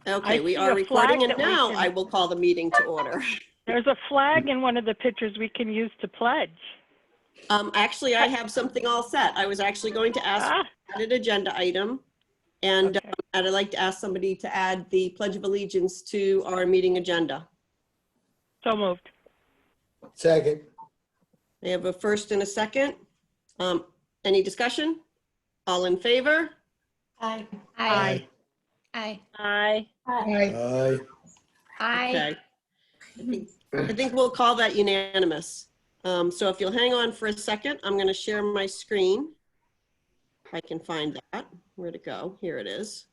Okay, we see are a recording, flag and that we now can- I will call the meeting to order. There's a flag in one of the pictures we can use to pledge. Actually, I have something all set. I was actually going to ask Ah, for an agenda item, and okay. I'd like to ask somebody to add the Pledge of Allegiance to our meeting agenda. So moved. Second. We have a first and a second. Any discussion? All in favor? Aye. Aye. Aye. Aye. Aye. Aye. Okay. I think we'll call that unanimous. So if you'll hang on for a second, I'm going to share my screen. If I can find that. Where'd it go? Here it is.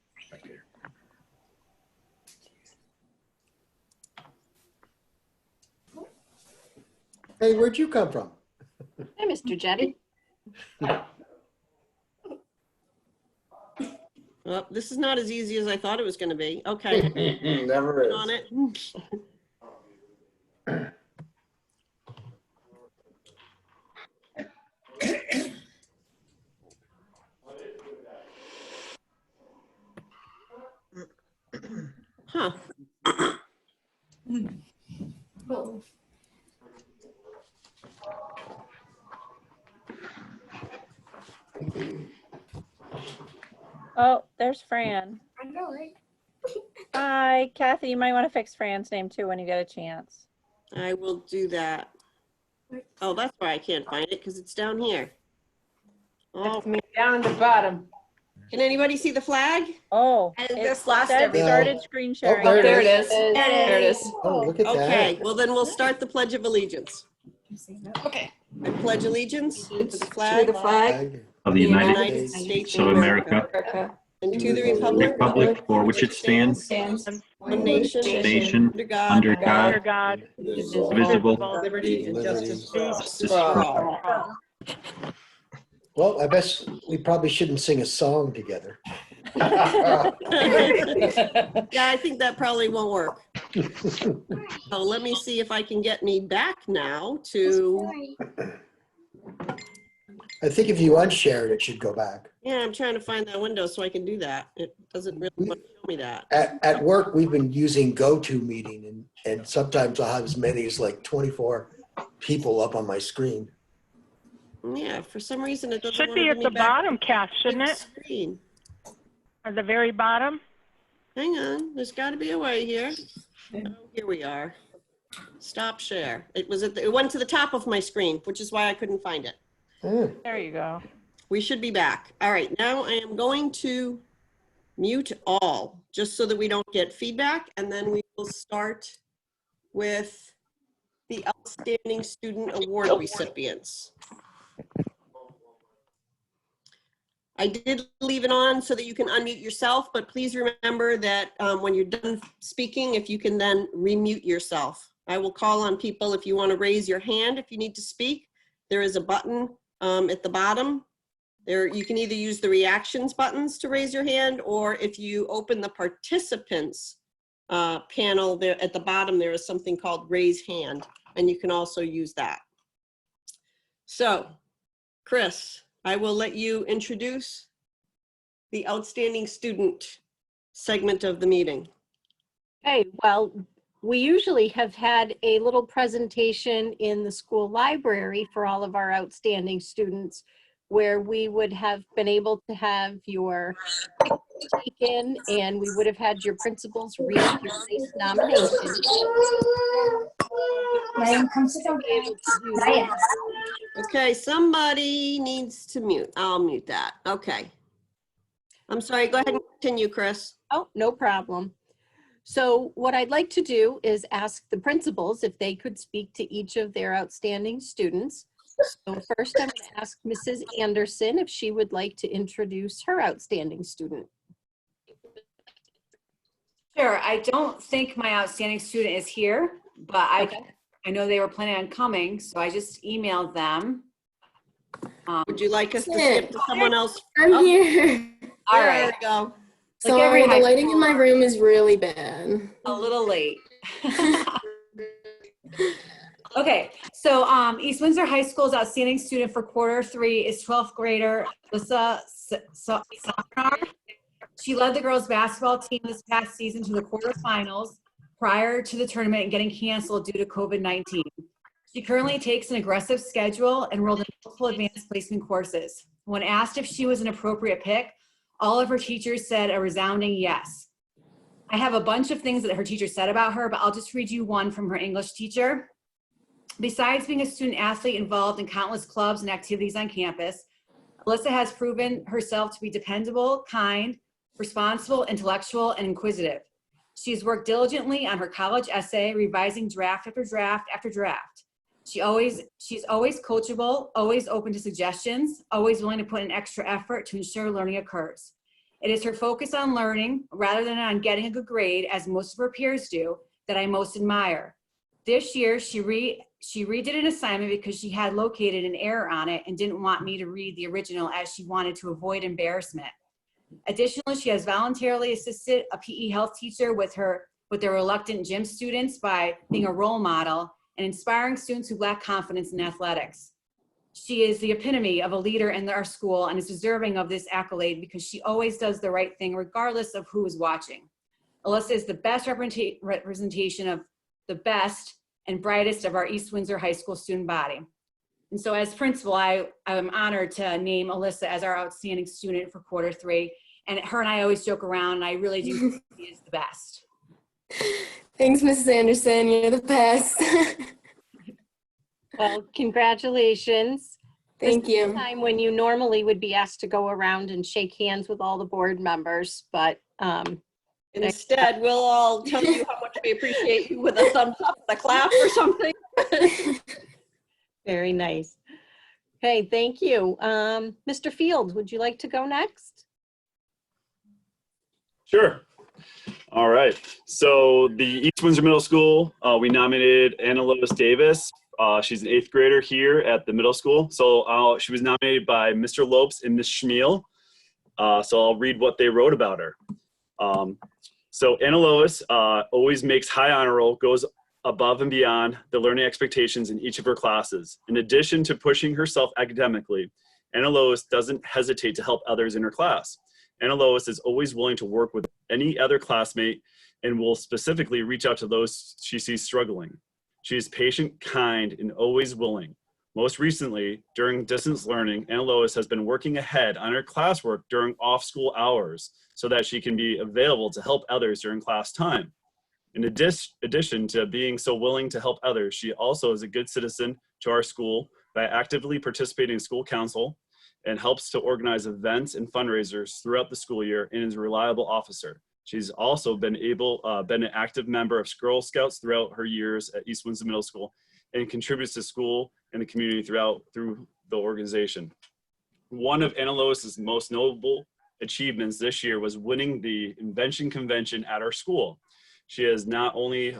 Hey, where'd you come from? Hey, Mr. Jetty. Well, this is not as easy as I thought it was going to be. Okay. Never is. On it. Huh. Oh, there's Fran. I know, right? Hi, Kathy, you might want to fix Fran's name too when you get a chance. I will do that. Oh, that's why I can't find it, because it's down here. Oh, That's me down at the bottom. can anybody see the flag? Oh, And it this last said everything. started screen sharing. there it There it is. is. There it is. Oh, look at Okay, that. well then we'll start the Pledge of Allegiance. Okay. I pledge allegiance to the To flag the flag Flag of the United United States States of America, America and to the republic republic for which it stands, stands one nation, nation, under God, under Under God, God, indivisible, liberty and Liberty. justice for all. justice for all. Well, I guess we probably shouldn't sing a song together. Yeah, I think that probably won't work. So let me see if I can get me back now to, I think if you unshare it, it should go back. yeah, I'm trying to find that window so I can do that. It doesn't really want to show me that. At work, we've been using GoToMeeting, and sometimes I'll have as many as like 24 people up on my screen. Yeah, for some reason it doesn't should want to be bring at me the back bottom, Kath, to shouldn't the it? screen. At the very bottom? Hang on, there's got to be a way here. Oh, here we are. Stop share. It was it went to the top of my screen, which is why I couldn't find it. There you go. We should be back. All right, now I am going to mute all, just so that we don't get feedback, and then we will start with the Outstanding Student Award recipients. I did leave it on so that you can unmute yourself, but please remember that when you're done speaking, if you can then remute yourself. I will call on people if you want to raise your hand if you need to speak. There is a button at the bottom. There, you can either use the reactions buttons to raise your hand, or if you open the participants panel there at the bottom, there is something called raise hand, and you can also use that. So, Chris, I will let you introduce the Outstanding Student segment of the meeting. Okay, well, we usually have had a little presentation in the school library for all of our outstanding students, where we would have been able to have your picture taken, and we would have had your principals read your nice nomination. Okay, somebody needs to mute. I'll mute that. Okay. I'm sorry, go ahead and continue, Chris. Oh, no problem. So what I'd like to do is ask the principals if they could speak to each of their outstanding students. So first, I'm going to ask Mrs. Anderson if she would like to introduce her outstanding student. Sure. I don't think my outstanding student is here, but I know they were planning on coming, so I just emailed them. Would you like us to skip to someone else? I'm Oh, here. All there right. we go. Sorry, the lighting in my room is really bad. A little late. Okay, so East Windsor High School's outstanding student for quarter 3 is 12th grader Alyssa Sonar. She led the girls basketball team this past season to the quarterfinals prior to the tournament getting canceled due to COVID-19. She currently takes an aggressive schedule, enrolled in multiple advanced placement courses. When asked if she was an appropriate pick, all of her teachers said a resounding yes. I have a bunch of things that her teacher said about her, but I'll just read you one from her English teacher. Besides being a student athlete involved in countless clubs and activities on campus, Alyssa has proven herself to be dependable, kind, responsible, intellectual, and inquisitive. She's worked diligently on her college essay, revising draft after draft after draft. She's always coachable, always open to suggestions, always willing to put in extra effort to ensure learning occurs. It is her focus on learning rather than on getting a good grade, as most of her peers do, that I most admire. This year, she redid an assignment because she had located an error on it and didn't want me to read the original, as she wanted to avoid embarrassment. Additionally, she has voluntarily assisted a PE health teacher with their reluctant gym students by being a role model and inspiring students who lack confidence in athletics. She is the epitome of a leader in our school and is deserving of this accolade because she always does the right thing regardless of who is watching. Alyssa is the best representation of the best and brightest of our East Windsor High School student body. And so as principal, I am honored to name Alyssa as our outstanding student for Q3. And her and I always joke around, and I really do think she is the best. Thanks, Mrs. Anderson. You're the best. Well, congratulations. Thank This is you. the time when you normally would be asked to go around and shake hands with all the board members, but Instead, we'll all tell you how much we appreciate you with a thumbs up, a clap or something. very nice. Okay, thank you. Mr. Field, would you like to go next? Sure. All right. So the East Windsor Middle School, we nominated Anna Lois Davis. She's an 8th grader here at the middle school. So she was nominated by Mr. Lopes and Ms. Schmiel. So I'll read what they wrote about her. So Anna Lois always makes high honor roll, goes above and beyond the learning expectations in each of her classes. In addition to pushing herself academically, Anna Lois doesn't hesitate to help others in her class. Anna Lois is always willing to work with any other classmate and will specifically reach out to those she sees struggling. She is patient, kind, and always willing. Most recently, during distance learning, Anna Lois has been working ahead on her classwork during off-school hours so that she can be available to help others during class time. In addition to being so willing to help others, she also is a good citizen to our school by actively participating in school council and helps to organize events and fundraisers throughout the school year and is a reliable officer. She's also been an active member of Girl Scouts throughout her years at East Windsor Middle School and contributes to school and the community through the organization. One of Anna Lois's most notable achievements this year was winning the invention convention at our school. She has not only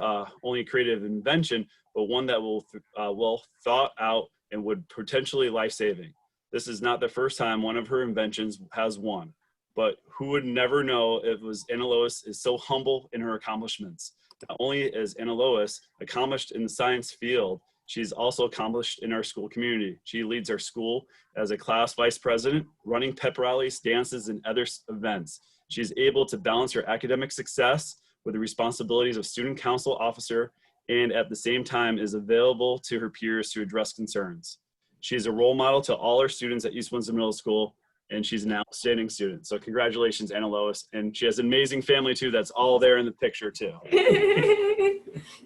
created an invention, but one that will well thought out and would potentially life-saving. This is not the first time one of her inventions has won, but who would never know it was Anna Lois is so humble in her accomplishments. Not only is Anna Lois accomplished in the science field, she's also accomplished in our school community. She leads our school as a class vice president, running pep rallies, dances, and other events. She's able to balance her academic success with the responsibilities of student council officer, and at the same time is available to her peers to address concerns. She is a role model to all our students at East Windsor Middle School, and she's an outstanding student. So congratulations, Anna Lois. And she has an amazing family too. That's all there in the picture too.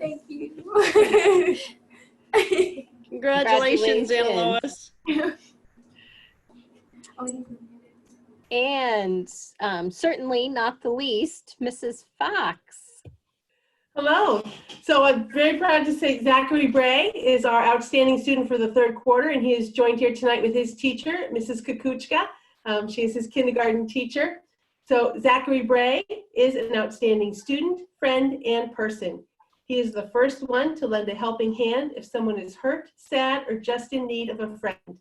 Thank you. Congratulations, Anna Lois. And certainly not the least, Mrs. Fox. Hello. So I'm very proud to say Zachary Bray is our outstanding student for the third quarter, and he is joined here tonight with his teacher, Mrs. Kukuchka. She is his kindergarten teacher. So Zachary Bray is an outstanding student, friend, and person. He is the first one to lend a helping hand if someone is hurt, sad, or just in need of a friend.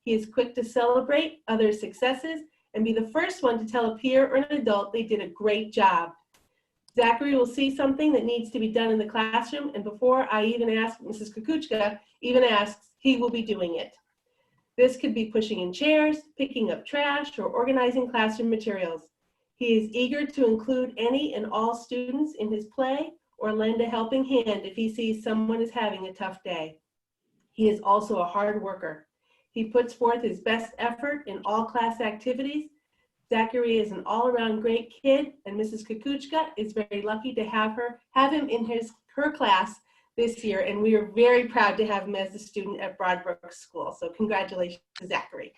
He is quick to celebrate others' successes and be the first one to tell a peer or an adult they did a great job. Zachary will see something that needs to be done in the classroom, and before I even ask Mrs. Kukuchka even asks, he will be doing it. This could be pushing in chairs, picking up trash, or organizing classroom materials. He is eager to include any and all students in his play or lend a helping hand if he sees someone is having a tough day. He is also a hard worker. He puts forth his best effort in all class activities. Zachary is an all-around great kid, and Mrs. Kukuchka is very lucky to have him in her class this year, and we are very proud to have him as a student at Broadbrook School. So congratulations to Zachary.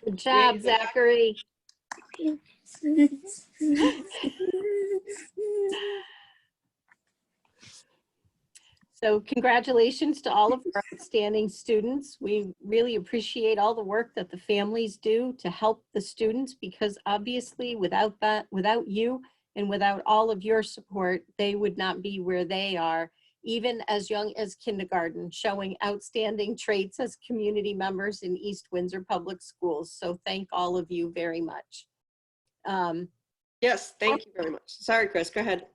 Good job, Zachary. So congratulations to all of our outstanding students. We really appreciate all the work that the families do to help the students, because obviously without you and without all of your support, they would not be where they are, even as young as kindergarten, showing outstanding traits as community members in East Windsor Public Schools. So thank all of you very much. Yes, thank you very much. Sorry, Chris, go ahead.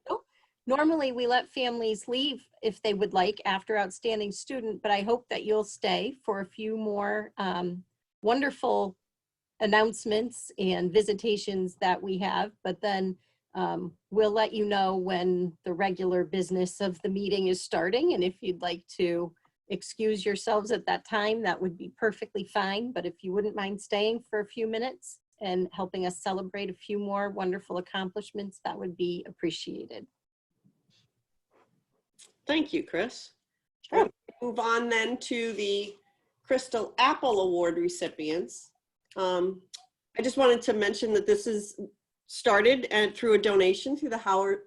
Normally, we let families leave if they would like after outstanding student, but I hope that you'll stay for a few more wonderful announcements and visitations that we have. But then we'll let you know when the regular business of the meeting is starting. And if you'd like to excuse yourselves at that time, that would be perfectly fine. But if you wouldn't mind staying for a few minutes and helping us celebrate a few more wonderful accomplishments, that would be appreciated. Thank you, Chris. Sure. Move on then to the Crystal Apple Award recipients. I just wanted to mention that this is started and through a donation through the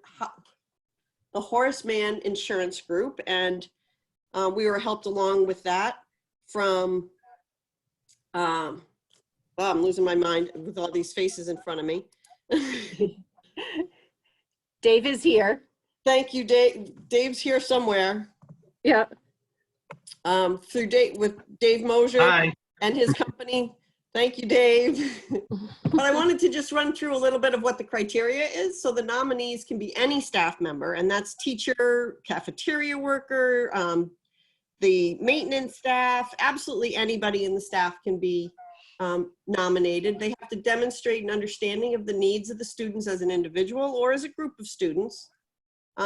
Horace Mann Insurance Group, and we were helped along with that from, well, I'm losing my mind with all these faces in front of me. Dave is here. Thank you, Dave. Dave's here somewhere. Yeah. Through Dave Mosier. Hi. And his company. Thank you, Dave. But I wanted to just run through a little bit of what the criteria is. So the nominees can be any staff member, and that's teacher, cafeteria worker, the maintenance staff, absolutely anybody in the staff can be nominated. They have to demonstrate an understanding of the needs of the students as an individual or as a group of students.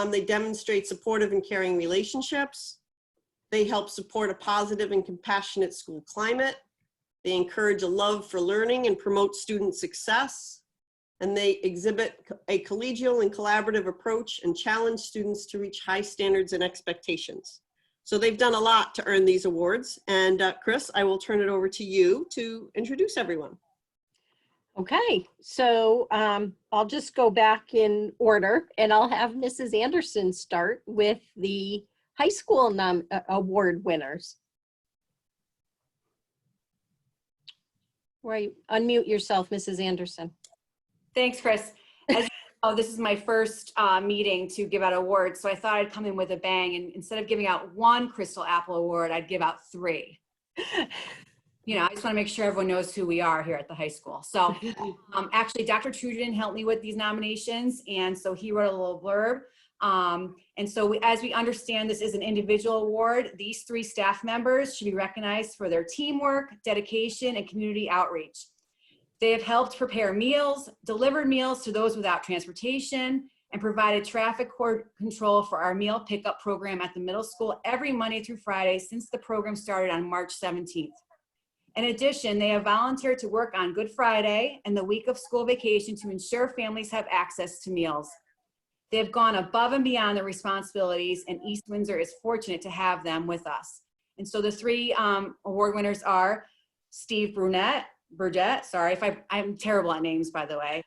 They demonstrate supportive and caring relationships. They help support a positive and compassionate school climate. They encourage a love for learning and promote student success. And they exhibit a collegial and collaborative approach and challenge students to reach high standards and expectations. So they've done a lot to earn these awards. And Chris, I will turn it over to you to introduce everyone. Okay, so I'll just go back in order, and I'll have Mrs. Anderson start with the high school award winners. Right, unmute yourself, Mrs. Anderson. Thanks, Chris. As you know, this is my first meeting to give out awards, so I thought I'd come in with a bang, and instead of giving out one Crystal Apple Award, I'd give out 3. You know, I just want to make sure everyone knows who we are here at the high school. So actually, Dr. Trujan helped me with these nominations, and so he wrote a little blurb. And so as we understand, this is an individual award. These 3 staff members should be recognized for their teamwork, dedication, and community outreach. They have helped prepare meals, delivered meals to those without transportation, and provided traffic control for our meal pickup program at the middle school every Monday through Friday since the program started on March 17th. In addition, they have volunteered to work on Good Friday and the week of school vacation to ensure families have access to meals. They have gone above and beyond their responsibilities, and East Windsor is fortunate to have them with us. And so the 3 award winners are Steve Burgett, sorry if I'm terrible at names, by the way.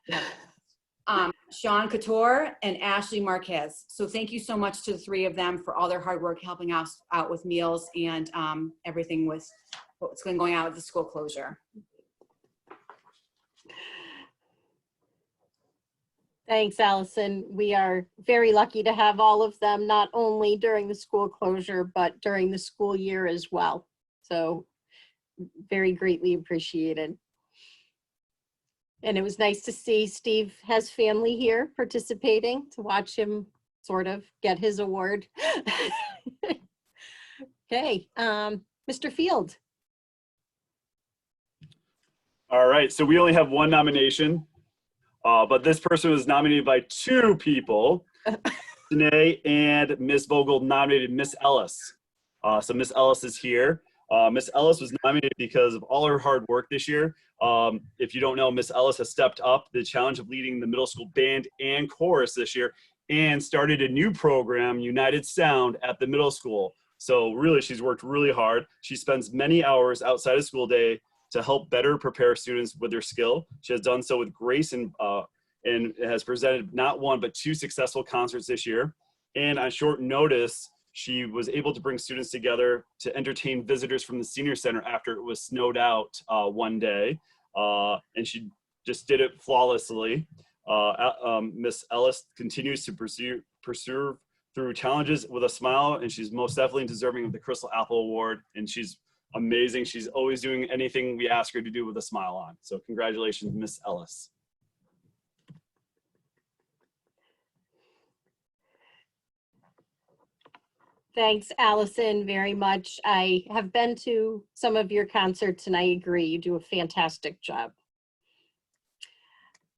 Sean Couture and Ashley Marquez. So thank you so much to the 3 of them for all their hard work helping us out with meals and everything with what's been going on with the school closure. Thanks, Allison. We are very lucky to have all of them, not only during the school closure, but during the school year as well. So very greatly appreciated. And it was nice to see Steve has family here participating, to watch him sort of get his award. Okay, Mr. Field. All right, so we only have one nomination, but this person was nominated by two people. Danae and Miss Vogel nominated Miss Ellis. So Miss Ellis is here. Miss Ellis was nominated because of all her hard work this year. If you don't know, Miss Ellis has stepped up the challenge of leading the middle school band and chorus this year and started a new program, United Sound, at the middle school. So really, she's worked really hard. She spends many hours outside of school day to help better prepare students with their skill. She has done so with grace and has presented not one, but two successful concerts this year. And on short notice, she was able to bring students together to entertain visitors from the senior center after it was snowed out one day. And she just did it flawlessly. Miss Ellis continues to pursue through challenges with a smile, and she's most definitely deserving of the Crystal Apple Award. And she's amazing. She's always doing anything we ask her to do with a smile on. So congratulations, Miss Ellis. Thanks, Allison, very much. I have been to some of your concerts and I agree, you do a fantastic job.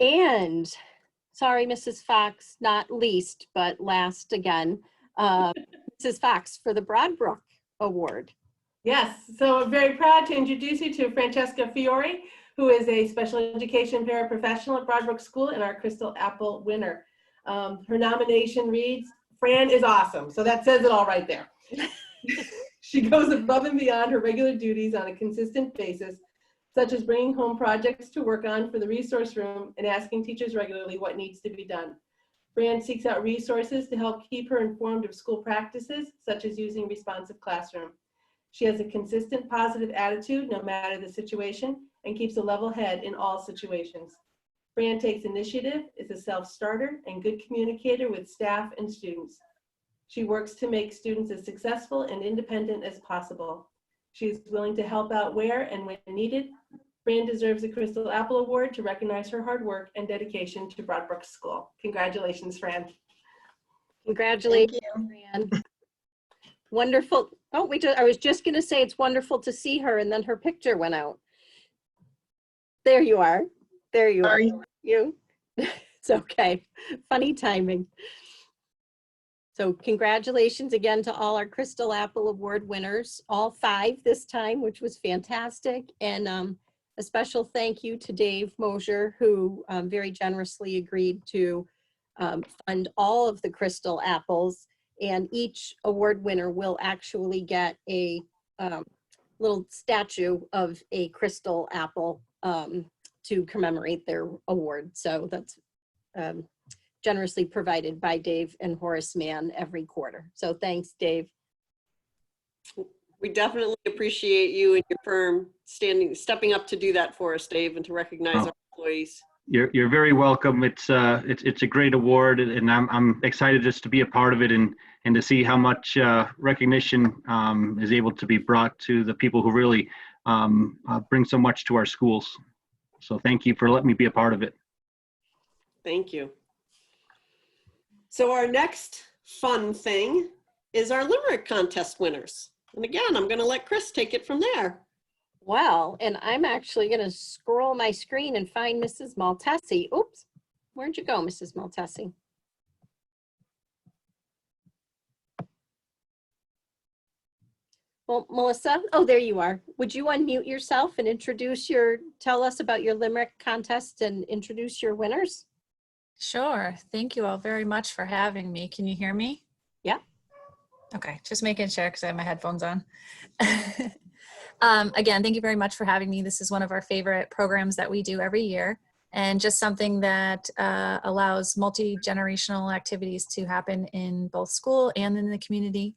And, sorry, Mrs. Fox, not least, but last again, Mrs. Fox for the Broadbrook Award. Yes, so I'm very proud to introduce you to Francesca Fiore, who is a special education paraprofessional at Broadbrook School and our Crystal Apple winner. Her nomination reads, Fran is awesome. So that says it all right there. She goes above and beyond her regular duties on a consistent basis, such as bringing home projects to work on for the resource room and asking teachers regularly what needs to be done. Fran seeks out resources to help keep her informed of school practices, such as using responsive classroom. She has a consistent positive attitude no matter the situation and keeps a level head in all situations. Fran takes initiative, is a self-starter, and good communicator with staff and students. She works to make students as successful and independent as possible. She is willing to help out where and when needed. Fran deserves a Crystal Apple Award to recognize her hard work and dedication to Broadbrook School. Congratulations, Fran. Congratulations, Fran. Wonderful. Oh, I was just going to say it's wonderful to see her, and then her picture went out. There you are. There you are. You? It's okay. Funny timing. So congratulations again to all our Crystal Apple Award winners, all 5 this time, which was fantastic. And a special thank you to Dave Mosier, who very generously agreed to fund all of the Crystal Apples. And each award winner will actually get a little statue of a Crystal Apple to commemorate their award. So that's generously provided by Dave and Horace Mann every quarter. So thanks, Dave. We definitely appreciate you and your firm stepping up to do that for us, Dave, and to recognize our employees. You're very welcome. It's a great award, and I'm excited just to be a part of it and to see how much recognition is able to be brought to the people who really bring so much to our schools. So thank you for letting me be a part of it. Thank you. So our next fun thing is our Limerick contest winners. And again, I'm going to let Chris take it from there. Well, and I'm actually going to scroll my screen and find Mrs. Maltesi. Oops, where'd you go, Mrs. Maltesi? Well, Melissa, oh, there you are. Would you unmute yourself and tell us about your Limerick contest and introduce your winners? Sure. Thank you all very much for having me. Can you hear me? Yeah. Okay, just making sure because I have my headphones on. Again, thank you very much for having me. This is one of our favorite programs that we do every year, and just something that allows multi-generational activities to happen in both school and in the community.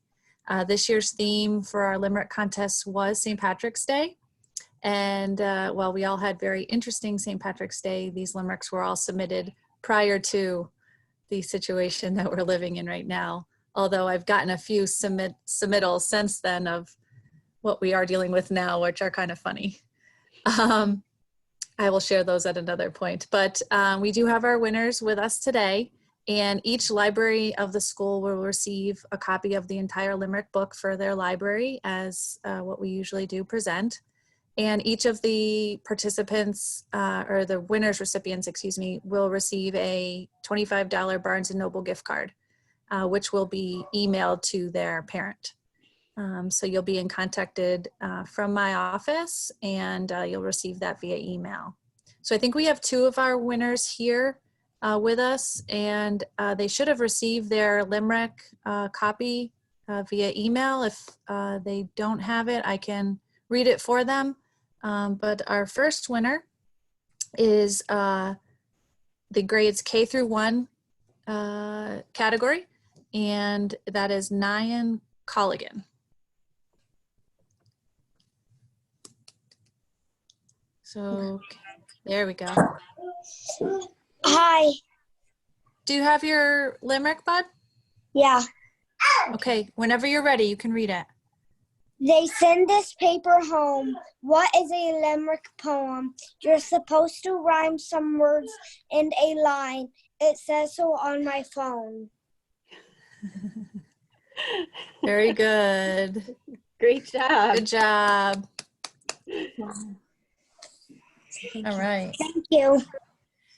This year's theme for our Limerick contest was St. Patrick's Day. And while we all had very interesting St. Patrick's Day, these limericks were all submitted prior to the situation that we're living in right now. Although I've gotten a few submittals since then of what we are dealing with now, which are kind of funny. I will share those at another point. But we do have our winners with us today. And each library of the school will receive a copy of the entire Limerick book for their library, as what we usually do present. And each of the participants, or the winners recipients, excuse me, will receive a $25 Barnes & Noble gift card, which will be emailed to their parent. So you'll be contacted from my office, and you'll receive that via email. So I think we have 2 of our winners here with us, and they should have received their Limerick copy via email. If they don't have it, I can read it for them. But our first winner is the grades K through 1 category, and that is Nyan Colligan. So there we go. Hi. Do you have your limerick, bud? Yeah. Okay, whenever you're ready, you can read it. They send this paper home. What is a limerick poem? You're supposed to rhyme some words in a line. It says so on my phone. Very good. Great job. Good job. All right. Thank you.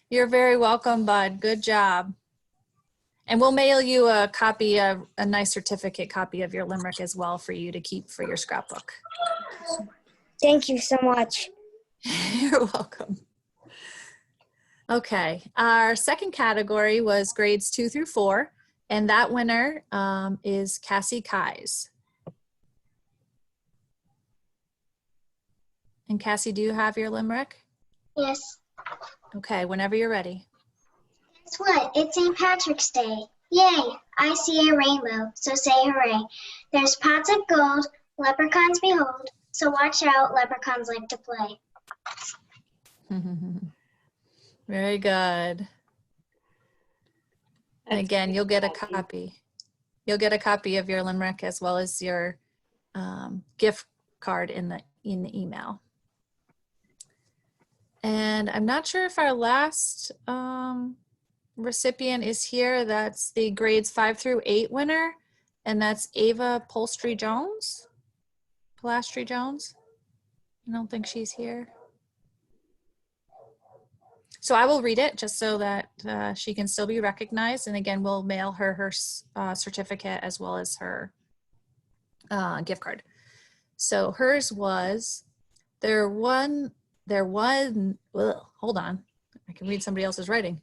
You're very welcome, bud. Good job. And we'll mail you a copy of a nice certificate copy of your limerick as well for you to keep for your scrapbook. Thank you so much. You're welcome. Okay, our second category was grades 2 through 4, and that winner is Cassie Kais. And Cassie, do you have your limerick? Yes. Okay, whenever you're ready. Guess what? It's St. Patrick's Day. Yay! I see a rainbow, so say hooray. There's pots of gold, leprechauns behold, so watch out, leprechauns like to play. Very good. And again, you'll get a copy. You'll get a copy of your limerick as well as your gift card in the email. And I'm not sure if our last recipient is here. That's the grades 5 through 8 winner, and that's Ava Polastri Jones. I don't think she's here. So I will read it just so that she can still be recognized. And again, we'll mail her her certificate as well as her gift card. So hers was, hold on, I can read somebody else's writing.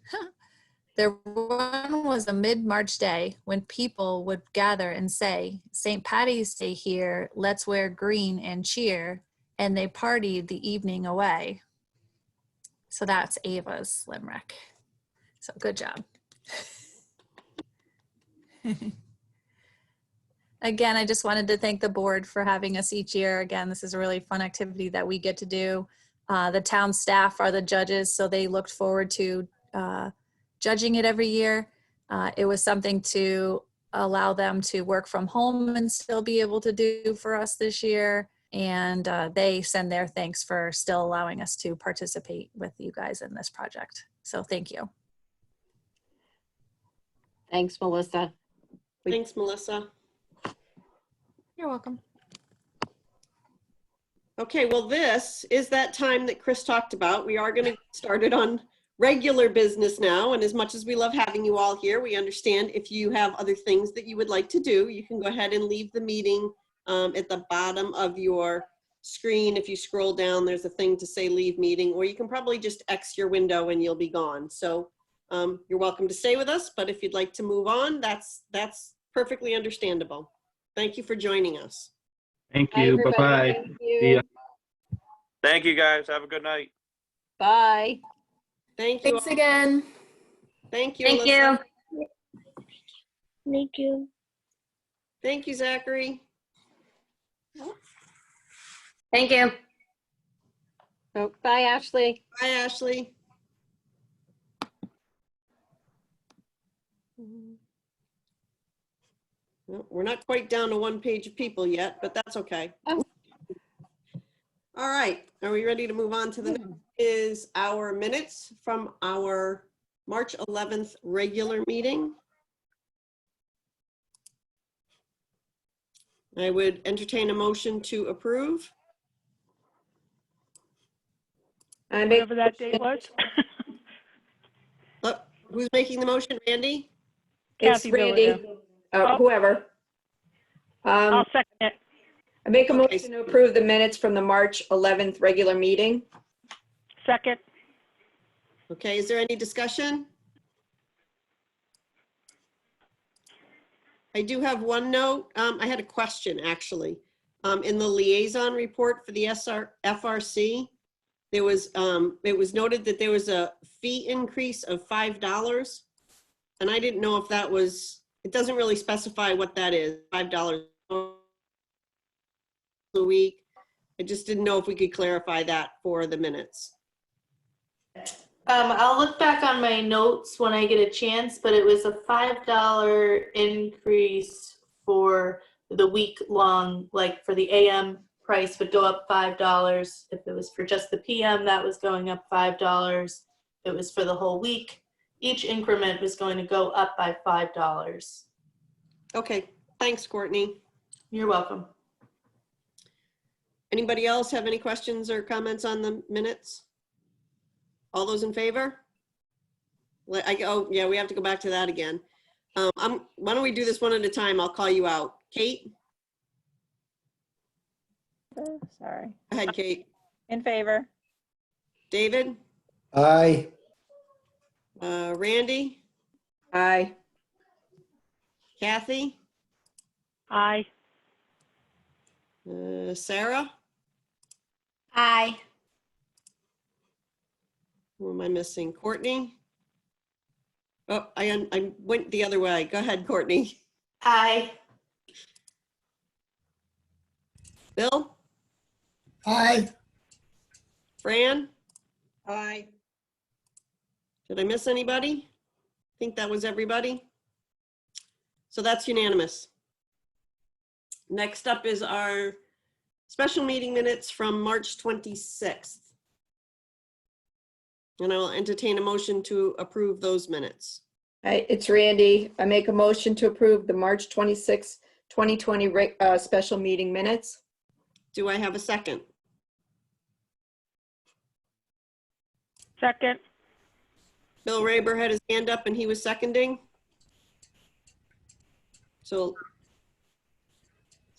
There one was a mid-March day when people would gather and say, St. Patty's Day here, let's wear green and cheer, and they partied the evening away. So that's Ava's limerick. So good job. Again, I just wanted to thank the board for having us each year. Again, this is a really fun activity that we get to do. The town staff are the judges, so they looked forward to judging it every year. It was something to allow them to work from home and still be able to do for us this year. And they send their thanks for still allowing us to participate with you guys in this project. So thank you. Thanks, Melissa. Thanks, Melissa. You're welcome. Okay, well, this is that time that Chris talked about. We are going to get started on regular business now. And as much as we love having you all here, we understand if you have other things that you would like to do, you can go ahead and leave the meeting at the bottom of your screen. If you scroll down, there's a thing to say leave meeting, or you can probably just X your window and you'll be gone. So you're welcome to stay with us, but if you'd like to move on, that's perfectly understandable. Thank you for joining us. Thank you. Bye-bye. Thank you. See ya. Thank you, guys. Have a good night. Bye. Thank you. Thanks again. Thank you. Thank Alyssa. you. Thank you. Thank you, Zachary. Thank you. Oh, bye, Ashley. Bye, Ashley. Well, we're not quite down to one page of people yet, but that's okay. Oh. All right, are we ready to move on to the next? Is our minutes from our March 11th regular meeting. I would entertain a motion to approve. I make whatever that date was. Look, who's making the motion, Randy? It's Kathy Randy, Villager. Oh. whoever. I'll second it. I make a Okay. motion to approve the minutes from the March 11th regular meeting. Second. Okay, is there any discussion? I do have one note. I had a question, actually. In the liaison report for the FRC, there was, it was noted that there was a fee increase of $5. And I didn't know if that was, it doesn't really specify what that is, $5 a week. I just didn't know if we could clarify that for the minutes. I'll look back on my notes when I get a chance, but it was a $5 increase for the week long, like for the AM price would go up $5. If it was for just the PM, that was going up $5. If it was for the whole week, each increment was going to go up by $5. Okay, thanks, Courtney. You're welcome. Anybody else have any questions or comments on the minutes? All those in favor? Oh, yeah, we have to go back to that again. Why don't we do this one at a time? I'll call you out. Kate? Sorry. Go ahead, Kate. In favor. David? Aye. Randy? Aye. Kathy? Aye. Sarah? Aye. Who am I missing? Courtney? Oh, I went the other way. Go ahead, Courtney. Aye. Bill? Aye. Fran? Aye. Did I miss anybody? I think that was everybody. So that's unanimous. Next up is our special meeting minutes from March 26th. And I will entertain a motion to approve those minutes. Hi, it's Randy. I make a motion to approve the March 26, 2020 special meeting minutes. Do I have a second? Second. Bill Raber had his hand up and he was seconding. So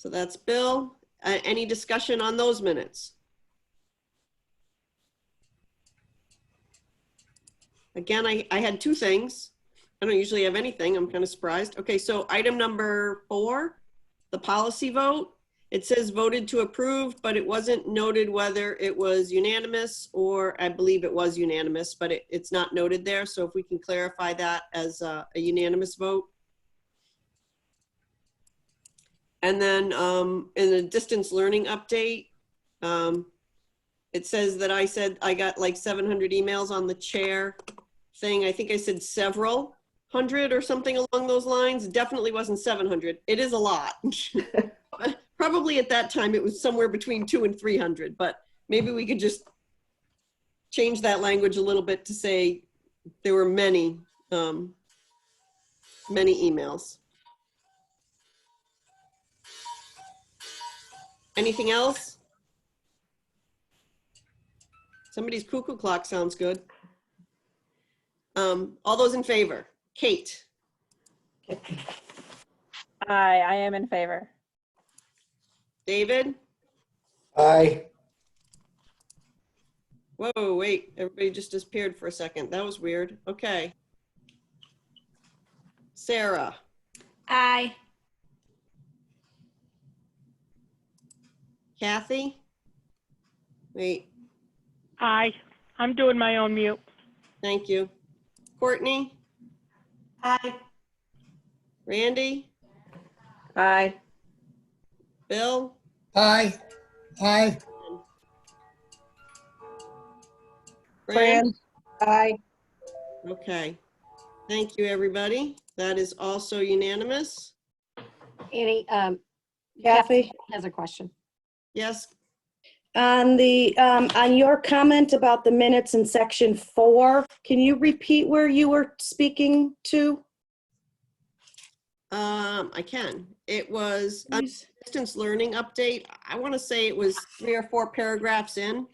that's Bill. Any discussion on those minutes? Again, I had two things. I don't usually have anything. I'm kind of surprised. Okay, so item number 4, the policy vote. It says voted to approve, but it wasn't noted whether it was unanimous or I believe it was unanimous, but it's not noted there. So if we can clarify that as a unanimous vote. And then in the distance learning update, it says that I said I got like 700 emails on the chair thing. I think I said several hundred or something along those lines. Definitely wasn't 700. It is a lot. Probably at that time it was somewhere between 200 and 300, but maybe we could just change that language a little bit to say there were many emails. Anything else? Somebody's cuckoo clock sounds good. All those in favor? Kate? Aye, I am in favor. David? Aye. Whoa, wait, everybody just disappeared for a second. That was weird. Okay. Sarah? Aye. Kathy? Wait. Aye. I'm doing my own mute. Thank you. Courtney? Aye. Randy? Aye. Bill? Aye. Aye. Fran? Aye. Okay. Thank you, everybody. That is also unanimous. Annie, Kathy, has a question. Yes. on your comment about the minutes in section 4, can you repeat where you were speaking to? I can. It was a distance learning update. I want to say it was 3 or 4 paragraphs in.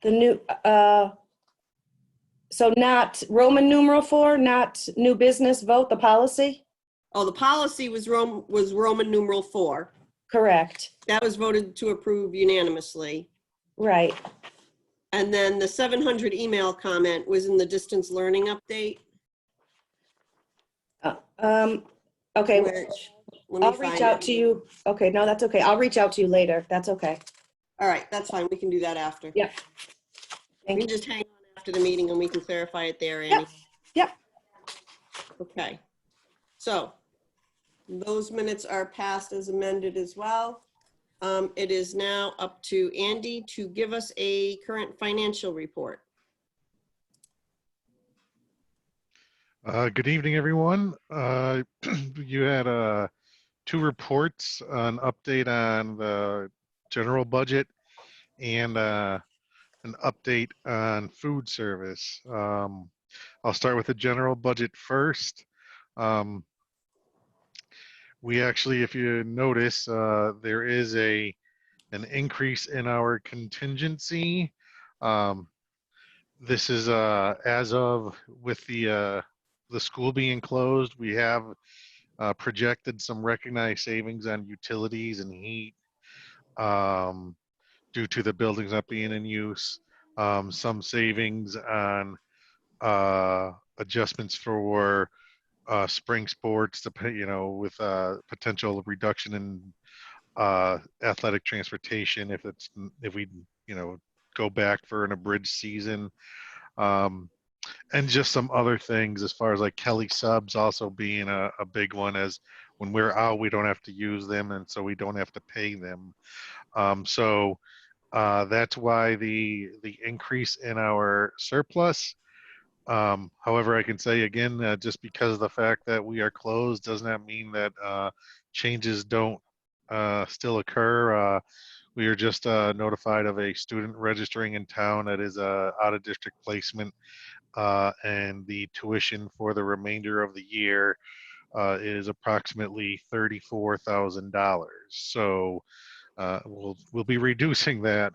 The new, so not Roman numeral 4, not new business, vote the policy? Oh, the policy was Roman numeral 4. Correct. That was voted to approve unanimously. Right. And then the 700 email comment was in the distance learning update. Okay, Which, let me I'll reach find out it. to you. Okay, no, that's okay. I'll reach out to you later. That's okay. All right, that's fine. We can do that after. Yep. We can just hang on after the meeting and we can clarify it there, Annie. Yep. Okay. So those minutes are passed as amended as well. It is now up to Andy to give us a current financial report. Good evening, everyone. You had 2 reports, an update on the general budget and an update on food service. I'll start with the general budget first. We actually, if you notice, there is an increase in our contingency. This is as of with the school being closed, we have projected some recognized savings on utilities and heat due to the buildings not being in use. Some savings on adjustments for spring sports, with potential reduction in athletic transportation if we go back for an abridged season. And just some other things as far as like Kelly subs also being a big one, as when we're out, we don't have to use them, and so we don't have to pay them. So that's why the increase in our surplus. However, I can say again, just because of the fact that we are closed does not mean that changes don't still occur. We are just notified of a student registering in town that is a out-of-district placement. And the tuition for the remainder of the year is approximately $34,000. So we'll be reducing that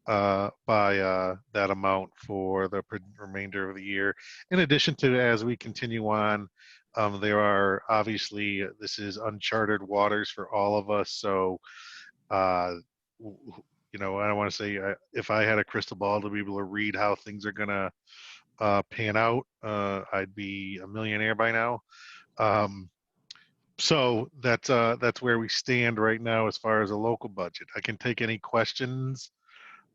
by that amount for the remainder of the year. In addition to, as we continue on, there are obviously, this is uncharted waters for all of us. So I don't want to say if I had a crystal ball to be able to read how things are gonna pan out, I'd be a millionaire by now. So that's where we stand right now as far as a local budget. I can take any questions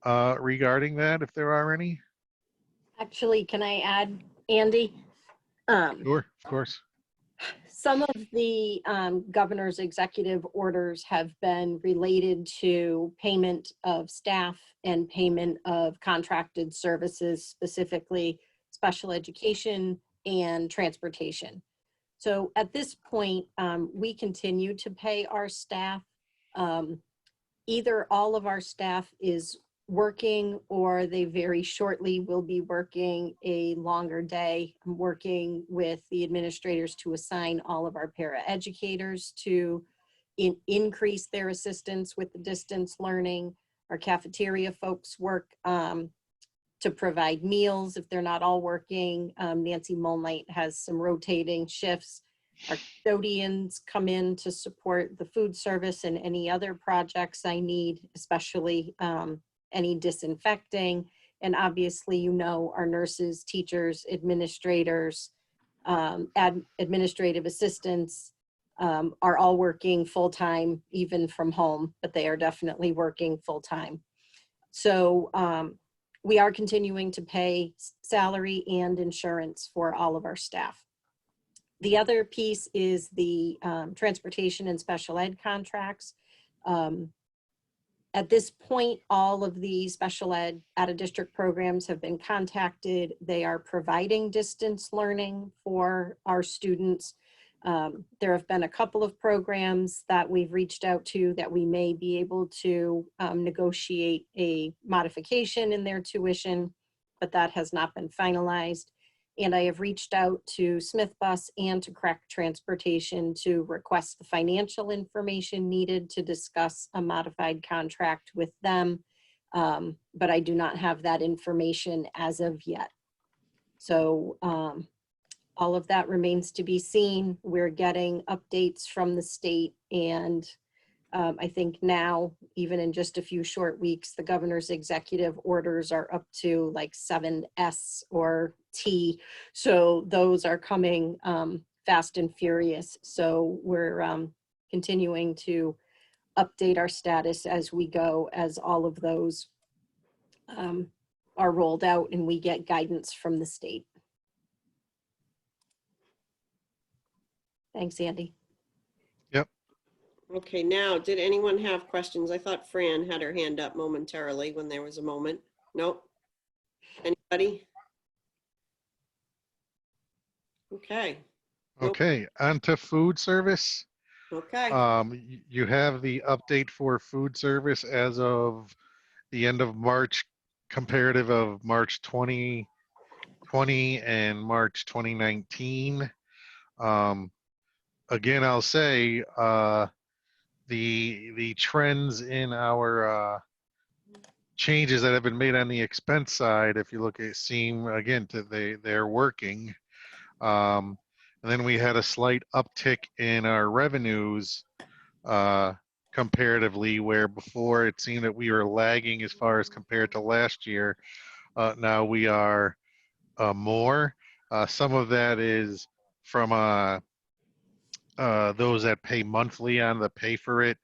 regarding that if there are any. Actually, can I add, Andy? Sure, of course. Some of the governor's executive orders have been related to payment of staff and payment of contracted services, specifically special education and transportation. So at this point, we continue to pay our staff. Either all of our staff is working or they very shortly will be working a longer day. I'm working with the administrators to assign all of our paraeducators to increase their assistance with the distance learning. Our cafeteria folks work to provide meals if they're not all working. Nancy Molnight has some rotating shifts. Our custodians come in to support the food service and any other projects I need, especially any disinfecting. And obviously, our nurses, teachers, administrators, administrative assistants are all working full-time, even from home, but they are definitely working full-time. So we are continuing to pay salary and insurance for all of our staff. The other piece is the transportation and special ed contracts. At this point, all of the special ed out-of-district programs have been contacted. They are providing distance learning for our students. There have been a couple of programs that we've reached out to that we may be able to negotiate a modification in their tuition, but that has not been finalized. And I have reached out to Smith Bus and to Crack Transportation to request the financial information needed to discuss a modified contract with them. But I do not have that information as of yet. So all of that remains to be seen. We're getting updates from the state, and I think now, even in just a few short weeks, the governor's executive orders are up to like 7S or T. So those are coming fast and furious. So we're continuing to update our status as we go, as all of those are rolled out and we get guidance from the state. Thanks, Andy. Yep. Okay, now, did anyone have questions? I thought Fran had her hand up momentarily when there was a moment. Nope. Anybody? Okay. Nope. Okay, on to food service. Okay. You have the update for food service as of the end of March, comparative of March 2020 and March 2019. Again, I'll say the trends in our changes that have been made on the expense side, if you look at, seem again they're working. And then we had a slight uptick in our revenues comparatively, where before it seemed that we were lagging as far as compared to last year. Now we are more. Some of that is from those that pay monthly on the pay for it.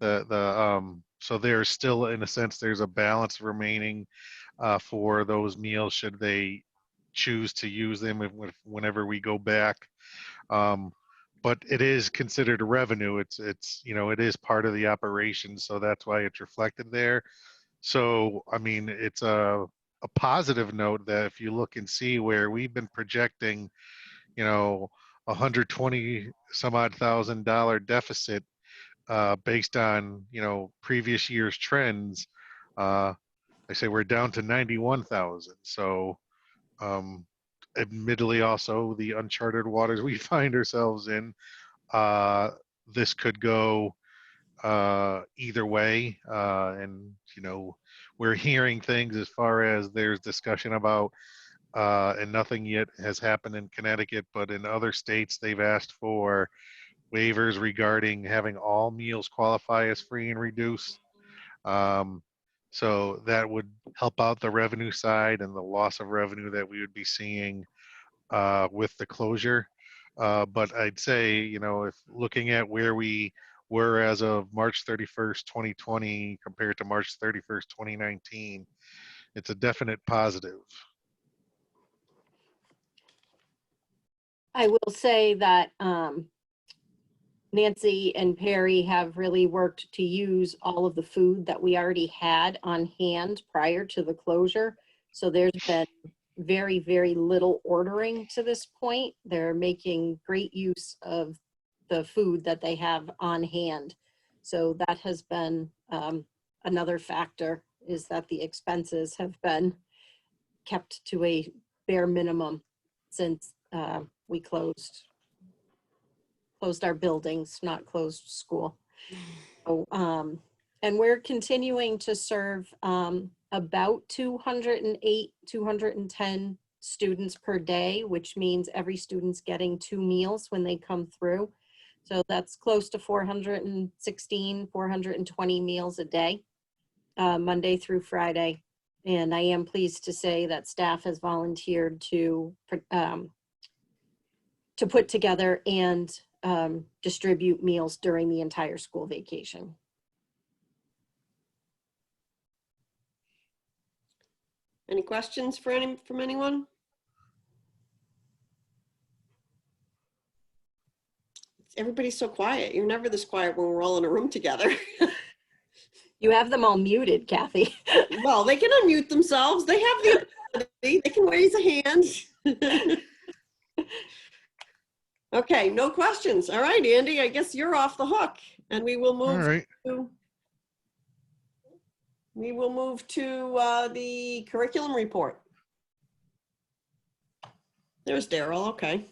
So there's still, in a sense, there's a balance remaining for those meals should they choose to use them whenever we go back. But it is considered a revenue. It's it is part of the operation, so that's why it's reflected there. So I mean, it's a positive note that if you look and see where we've been projecting, $120 some odd $1,000 deficit based on previous year's trends. I say we're down to 91,000. So admittedly, also the uncharted waters we find ourselves in. This could go either way, and we're hearing things as far as there's discussion about, and nothing yet has happened in Connecticut, but in other states they've asked for waivers regarding having all meals qualify as free and reduced. So that would help out the revenue side and the loss of revenue that we would be seeing with the closure. But I'd say, if looking at where we were as of March 31st, 2020 compared to March 31st, 2019, it's a definite positive. I will say that Nancy and Perry have really worked to use all of the food that we already had on hand prior to the closure. So there's been very, very little ordering to this point. They're making great use of the food that they have on hand. So that has been another factor, is that the expenses have been kept to a bare minimum since we closed our buildings, not closed school. So, and we're continuing to serve about 208, 210 students per day, which means every student's getting 2 meals when they come through. So that's close to 416, 420 meals a day, Monday through Friday. And I am pleased to say that staff has volunteered to put together and distribute meals during the entire school vacation. Any questions from anyone? Everybody's so quiet. You're never this quiet when we're all in a room together. You have them all muted, Kathy. Well, they can unmute themselves. They have the ability. They can raise a hand. Okay, no questions. All right, Andy, I guess you're off the hook, and we will move to the curriculum report. There's Daryl. Okay.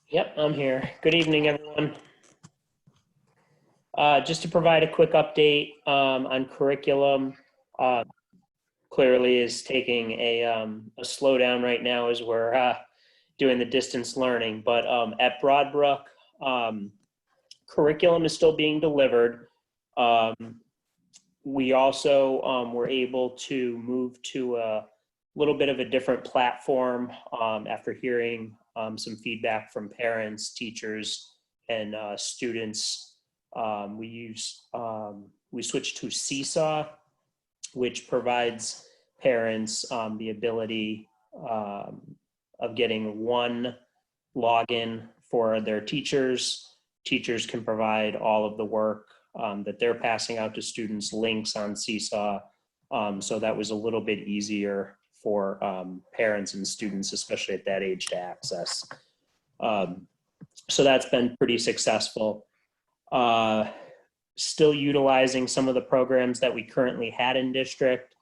Yep, I'm here. Good evening, everyone. Just to provide a quick update on curriculum, clearly is taking a slowdown right now as we're doing the distance learning. But at Broadbrook, curriculum is still being delivered. We also were able to move to a little bit of a different platform after hearing some feedback from parents, teachers, and students. We switched to Seesaw, which provides parents the ability of getting one login for their teachers. Teachers can provide all of the work that they're passing out to students, links on Seesaw. So that was a little bit easier for parents and students, especially at that age, to access. So that's been pretty successful. Still utilizing some of the programs that we currently had in district.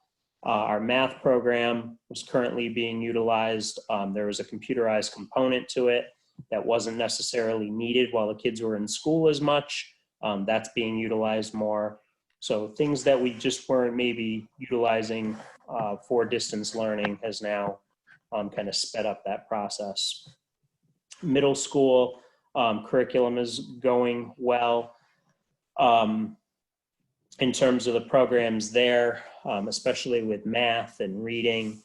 Our math program was currently being utilized. There was a computerized component to it that wasn't necessarily needed while the kids were in school as much. That's being utilized more. So things that we just weren't maybe utilizing for distance learning has now kind of sped up that process. Middle school curriculum is going well. In terms of the programs there, especially with math and reading,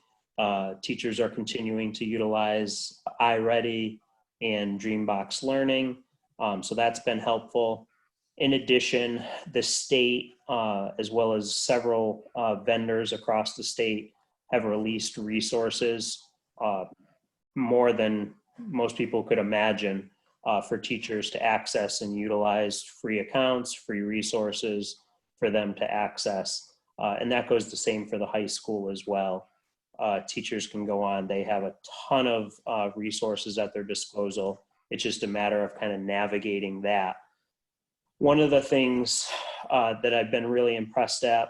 teachers are continuing to utilize iReady and Dreambox Learning. So that's been helpful. In addition, the state, as well as several vendors across the state, have released resources, more than most people could imagine, for teachers to access and utilize free accounts, free resources for them to access. And that goes the same for the high school as well. Teachers can go on, they have a ton of resources at their disposal. It's just a matter of kind of navigating that. One of the things that I've been really impressed about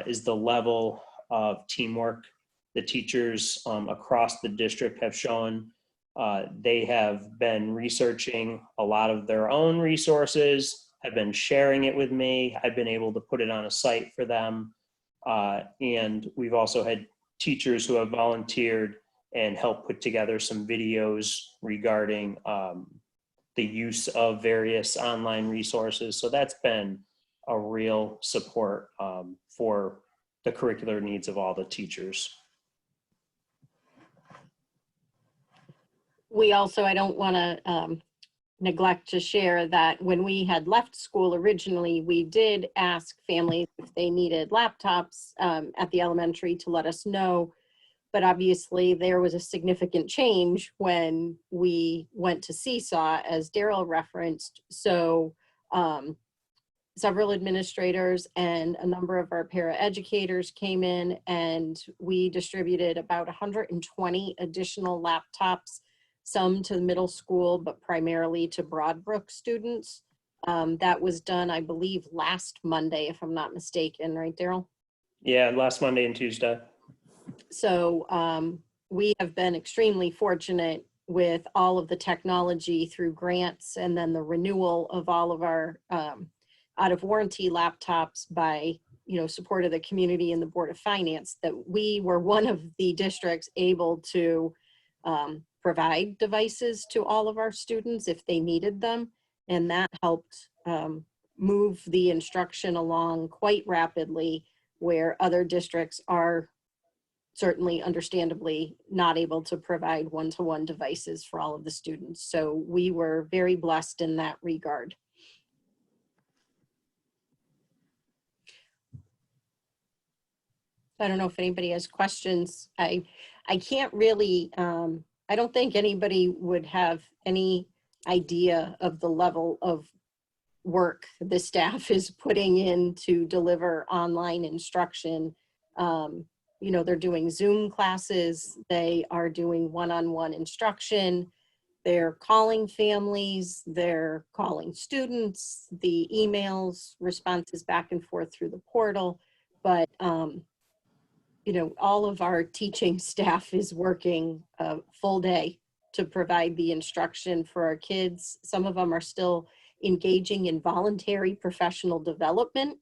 is the level of teamwork the teachers across the district have shown. They have been researching a lot of their own resources, have been sharing it with me. I've been able to put it on a site for them. And we've also had teachers who have volunteered and helped put together some videos regarding the use of various online resources. So that's been a real support for the curricular needs of all the teachers. We also, I don't want to neglect to share that when we had left school originally, we did ask families if they needed laptops at the elementary to let us know. But obviously there was a significant change when we went to Seesaw, as Daryl referenced. So several administrators and a number of our paraeducators came in, and we distributed about 120 additional laptops, some to the middle school, but primarily to Broadbrook students. That was done, I believe, last Monday, if I'm not mistaken, right, Daryl? Yeah, last Monday and Tuesday. So we have been extremely fortunate with all of the technology through grants and then the renewal of all of our out of warranty laptops by support of the community and the Board of Finance, that we were one of the districts able to provide devices to all of our students if they needed them. And that helped move the instruction along quite rapidly, where other districts are certainly understandably not able to provide one-to-one devices for all of the students. So we were very blessed in that regard. I don't know if anybody has questions. I can't really, I don't think anybody would have any idea of the level of work the staff is putting in to deliver online instruction. They're doing Zoom classes, they are doing one-on-one instruction, they're calling families, they're calling students, the emails, responses back and forth through the portal. But all of our teaching staff is working a full day to provide the instruction for our kids. Some of them are still engaging in voluntary professional development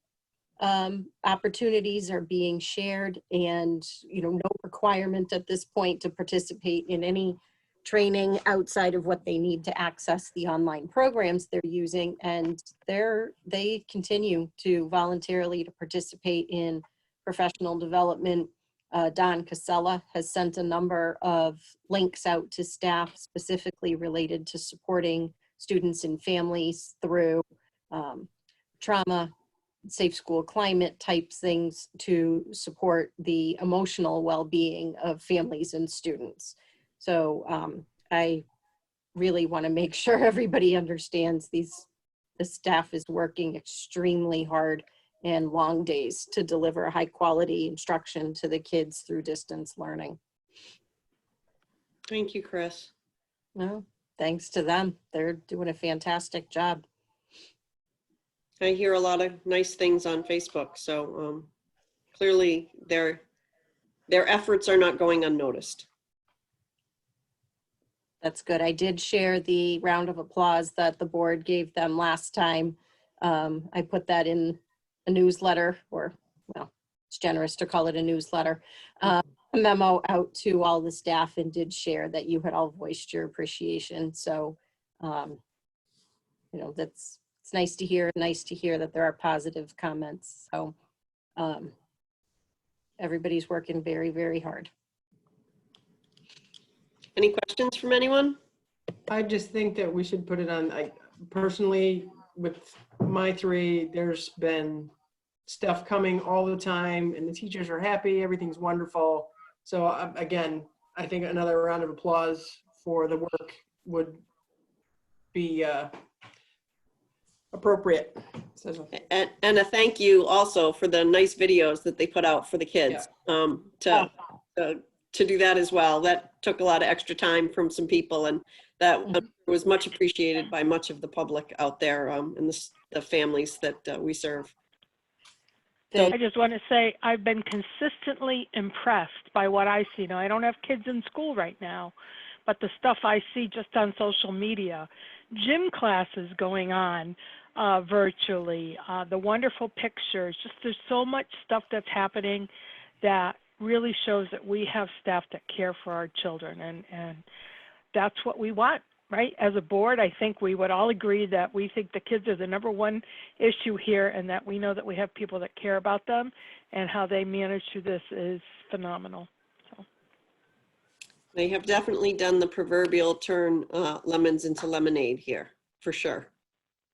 opportunities are being shared, and no requirement at this point to participate in any training outside of what they need to access the online programs they're using. And they continue to voluntarily to participate in professional development. Don Casella has sent a number of links out to staff specifically related to supporting students and families through trauma, safe school climate type things to support the emotional well-being of families and students. So I really want to make sure everybody understands the staff is working extremely hard and long days to deliver high quality instruction to the kids through distance learning. Thank you, Chris. No, thanks to them. They're doing a fantastic job. I hear a lot of nice things on Facebook, so clearly their efforts are not going unnoticed. That's good. I did share the round of applause that the board gave them last time. I put that in a newsletter, or well, it's generous to call it a newsletter, a memo out to all the staff, and did share that you had all voiced your appreciation. So, it's nice to hear that there are positive comments. So everybody's working very, very hard. Any questions from anyone? I just think that we should put it on, personally, with my three, there's been stuff coming all the time and the teachers are happy, everything's wonderful. So again, I think another round of applause for the work would be appropriate. And a thank you also for the nice videos that they put out for the kids. To do that as well. That took a lot of extra time from some people, and that was much appreciated by much of the public out there and the families that we serve. I just want to say I've been consistently impressed by what I see. Now, I don't have kids in school right now, but the stuff I see just on social media, gym classes going on virtually, the wonderful pictures, just there's so much stuff that's happening that really shows that we have staff that care for our children, and that's what we want, right? As a board, I think we would all agree that we think the kids are the number one issue here, and that we know that we have people that care about them, and how they manage through this is phenomenal. So. They have definitely done the proverbial turn lemons into lemonade here, for sure.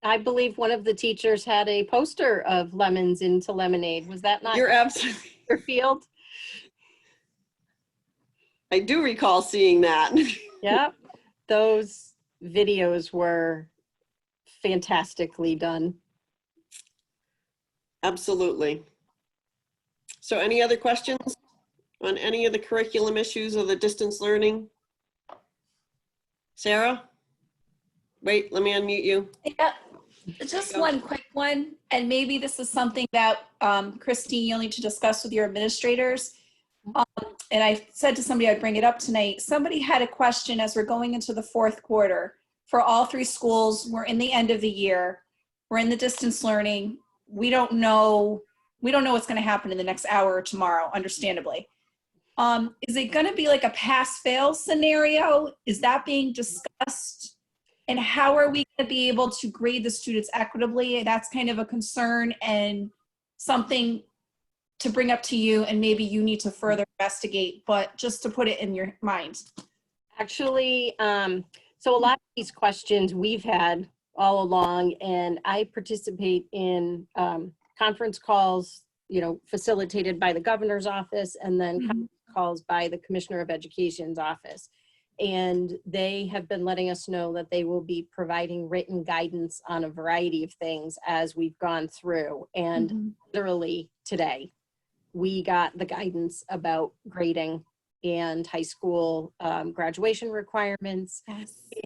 I believe one of the teachers had a poster of lemons into lemonade. Was that not You're absolutely your field? I do recall seeing that. Yeah, those videos were fantastically done. Absolutely. So any other questions on any of the curriculum issues or the distance learning? Sarah? Wait, let me unmute you. Yeah, just one quick one, and maybe this is something that Christine, you'll need to discuss with your administrators. And I said to somebody I'd bring it up tonight. Somebody had a question as we're going into the fourth quarter for all three schools. We're in the end of the year. We're in the distance learning. We don't know what's going to happen in the next hour or tomorrow, understandably. Is it going to be like a pass-fail scenario? Is that being discussed? And how are we going to be able to grade the students equitably? That's kind of a concern and something to bring up to you, and maybe you need to further investigate, but just to put it in your mind. Actually, so a lot of these questions we've had all along, and I participate in conference calls, facilitated by the governor's office, and then conference calls by the Commissioner of Education's office. And they have been letting us know that they will be providing written guidance on a variety of things as we've gone through. And literally today, we got the guidance about grading and high school graduation requirements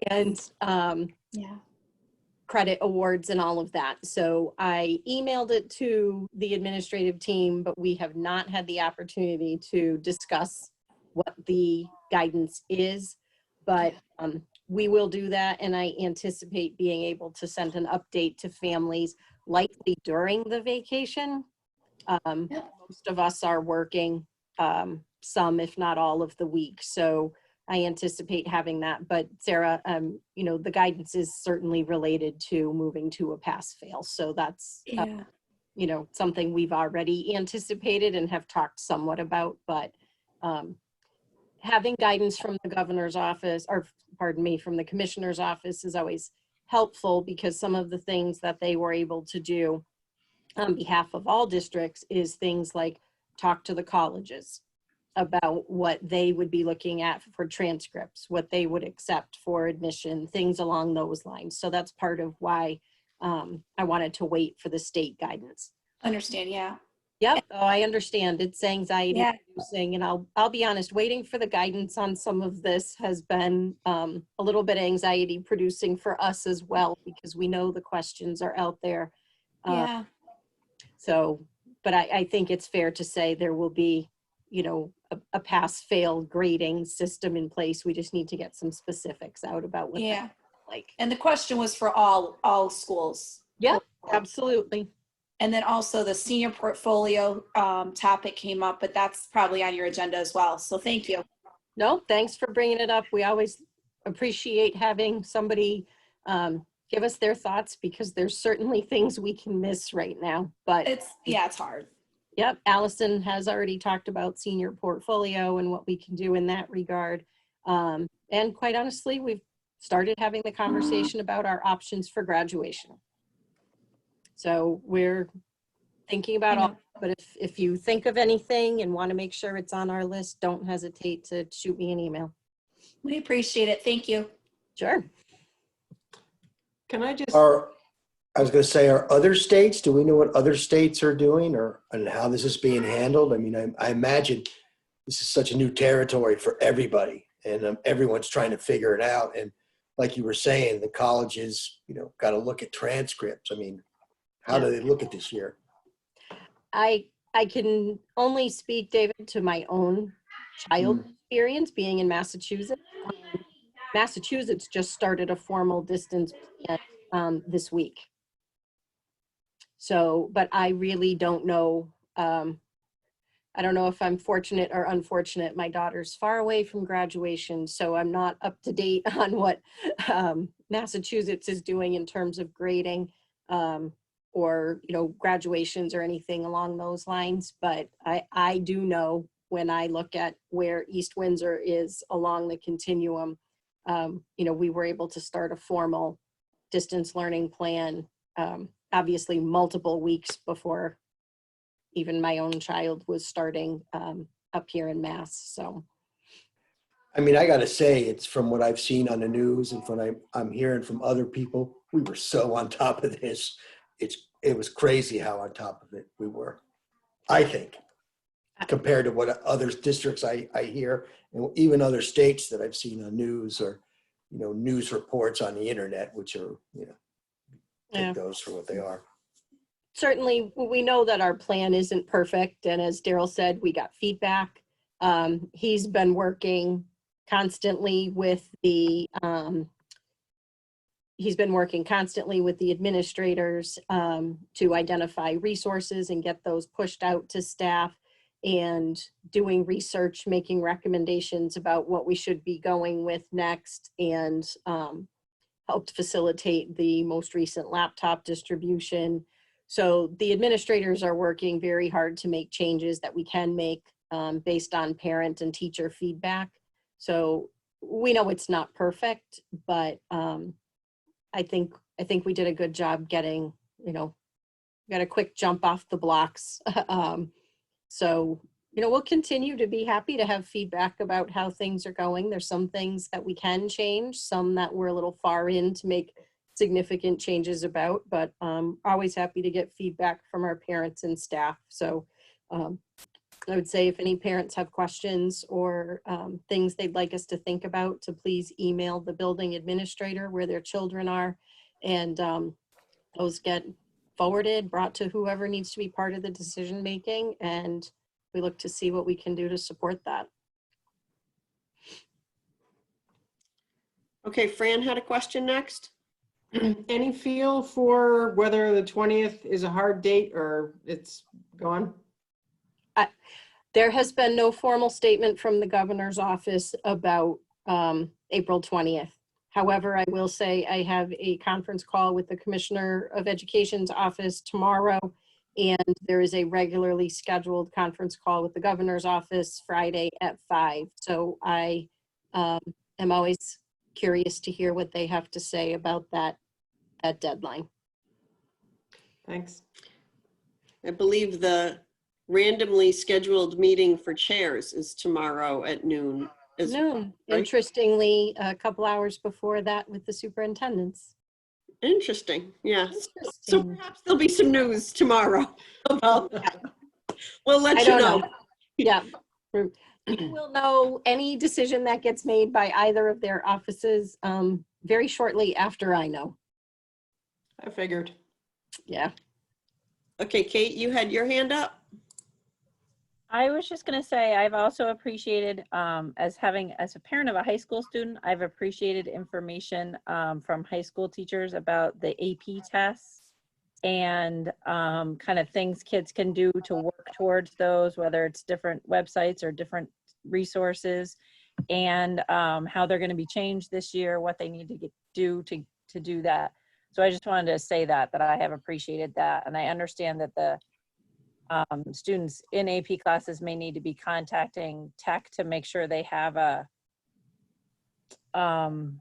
and credit awards and all of that. So I emailed it to the administrative team, but we have not had the opportunity to discuss what the guidance is. But we will do that, and I anticipate being able to send an update to families likely during the vacation Most of us are working some, if not all of the week. So I anticipate having that. But Sarah, you know, the guidance is certainly related to moving to a pass-fail. So that's, you know, something we've already anticipated and have talked somewhat about. But having guidance from the governor's office, or pardon me, from the commissioner's office is always helpful, because some of the things that they were able to do on behalf of all districts is things like talk to the colleges about what they would be looking at for transcripts, what they would accept for admission, things along those lines. So that's part of why I wanted to wait for the state guidance. Understand, yeah. Yep, oh, I understand. It's anxiety producing, and I'll be honest, waiting for the guidance on some of this has been a little bit anxiety producing for us as well, because we know the questions are out there. So, but I think it's fair to say there will be, you know, a pass-fail grading system in place. We just need to get some specifics out about what that like. And the question was for all schools. Yep, absolutely. And then also the senior portfolio topic came up, but that's probably on your agenda as well. So thank you. No, thanks for bringing it up. We always appreciate having somebody give us their thoughts, because there's certainly things we can miss right now, but it's hard. Yep, Allison has already talked about senior portfolio and what we can do in that regard. And quite honestly, we've started having the conversation about our options for graduation. So we're thinking about all, but if you think of anything and want to make sure it's on our list, don't hesitate to shoot me an email. We appreciate it. Thank you. Sure. Can I just? I was going to say, are other states, do we know what other states are doing, or and how this is being handled? I mean, I imagine this is such a new territory for everybody, and everyone's trying to figure it out. And like you were saying, the colleges, you know, got to look at transcripts. I mean, how do they look at this year? I can only speak, David, to my own child experience being in Massachusetts. Massachusetts just started a formal distance plan this week. So, but I really don't know. I don't know if I'm fortunate or unfortunate. My daughter's far away from graduation, so I'm not up to date on what Massachusetts is doing in terms of grading or, you know, graduations or anything along those lines. But I do know, when I look at where East Windsor is along the continuum, you know, we were able to start a formal distance learning plan, obviously multiple weeks before even my own child was starting up here in Mass. So, I mean, I got to say, it's from what I've seen on the news and from I'm hearing from other people, we were so on top of this. It was crazy how on top of it we were, I think, compared to what other districts I hear, and even other states that I've seen on news, or, you know, news reports on the internet, which are, you know, take those for what they are. Certainly, we know that our plan isn't perfect. And as Daryl said, we got feedback. He's been working constantly with the administrators to identify resources and get those pushed out to staff, and doing research, making recommendations about what we should be going with next, and helped facilitate the most recent laptop distribution. So the administrators are working very hard to make changes that we can make based on parent and teacher feedback. So we know it's not perfect, but I think we did a good job getting, you know, got a quick jump off the blocks. So, you know, we'll continue to be happy to have feedback about how things are going. There's some things that we can change, some that we're a little far in to make significant changes about, but always happy to get feedback from our parents and staff. So I would say if any parents have questions or things they'd like us to think about, to please email the building administrator where their children are, and those get forwarded, brought to whoever needs to be part of the decision making, and we look to see what we can do to support that. Okay, Fran had a question next. Any feel for whether the 20th is a hard date or it's gone? There has been no formal statement from the governor's office about April 20th. However, I will say I have a conference call with the Commissioner of Education's office tomorrow, and there is a regularly scheduled conference call with the governor's office Friday at 5. So I am always curious to hear what they have to say about that deadline. Thanks. I believe the randomly scheduled meeting for chairs is tomorrow at noon. Noon. Right? Interestingly, a couple hours before that with the superintendents. Interesting. Yeah. So perhaps there'll be some news tomorrow about that. We'll let you know. Yeah. You will know any decision that gets made by either of their offices very shortly after I know. I figured. Yeah. Okay, Kate, you had your hand up. I was just going to say, I've also appreciated, as a parent of a high school student, I've appreciated information from high school teachers about the AP tests and kind of things kids can do to work towards those, whether it's different websites or different resources, and how they're going to be changed this year, what they need to do to do that. So I just wanted to say that I have appreciated that. And I understand that the students in AP classes may need to be contacting tech to make sure they have a, I'm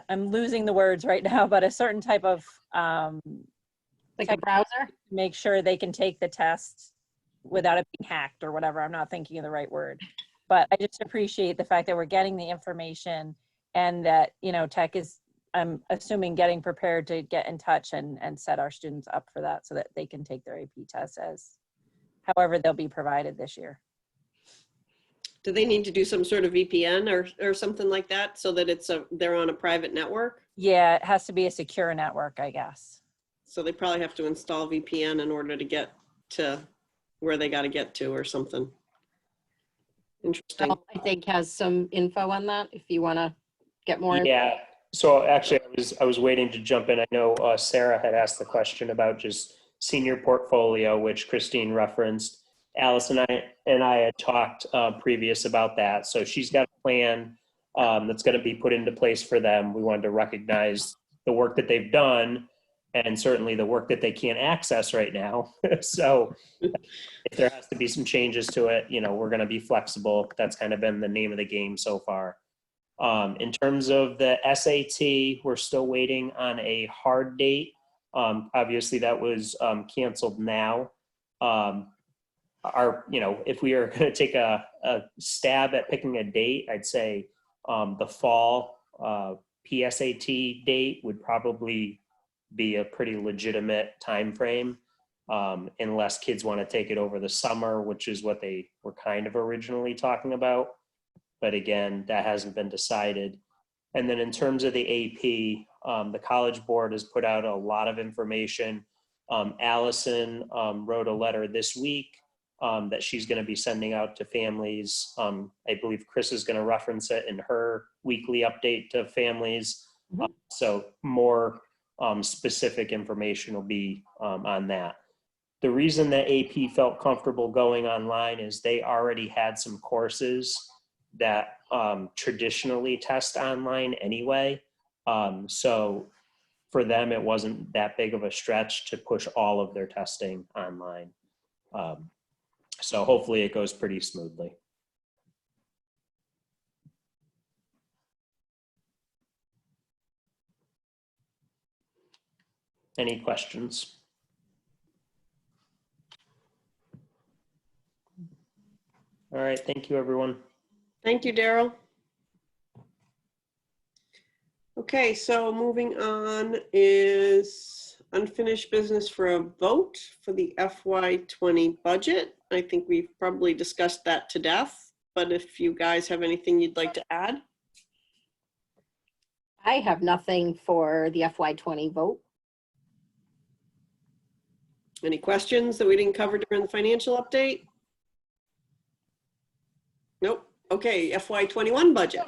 losing the words right now, but a certain type of, like a browser? Make sure they can take the test without it being hacked or whatever. I'm not thinking of the right word, but I just appreciate the fact that we're getting the information and that, tech is, I'm assuming, getting prepared to get in touch and set our students up for that so that they can take their AP tests however they'll be provided this year. Do they need to do some sort of VPN or something like that so that they're on a private network? Yeah, it has to be a secure network, I guess. So they probably have to install VPN in order to get to where they got to get to or something. Interesting. I think has some info on that if you want to get more. Yeah. So actually, I was waiting to jump in. I know Sarah had asked the question about just senior portfolio, which Christine referenced. Alice and I had talked previous about that. So she's got a plan that's going to be put into place for them. We wanted to recognize the work that they've done and certainly the work that they can't access right now. So if there has to be some changes to it, we're going to be flexible. That's kind of been the name of the game so far. In terms of the SAT, we're still waiting on a hard date. Obviously that was canceled now. If we are going to take a stab at picking a date, I'd say the fall PSAT date would probably be a pretty legitimate time frame, unless kids want to take it over the summer, which is what they were kind of originally talking about. But again, that hasn't been decided. And then in terms of the AP, the College Board has put out a lot of information. Allison wrote a letter this week that she's going to be sending out to families. I believe Chris is going to reference it in her weekly update to families. So more specific information will be on that. The reason that AP felt comfortable going online is they already had some courses that traditionally test online anyway. So for them, it wasn't that big of a stretch to push all of their testing online. So hopefully it goes pretty smoothly. Any questions? All right, thank you, everyone. Thank you, Daryl. Okay, so moving on is unfinished business for a vote for the FY20 budget. I think we've probably discussed that to death, but if you guys have anything you'd like to add. I have nothing for the FY20 vote. Any questions that we didn't cover during the financial update? Nope. Okay, FY21 budget.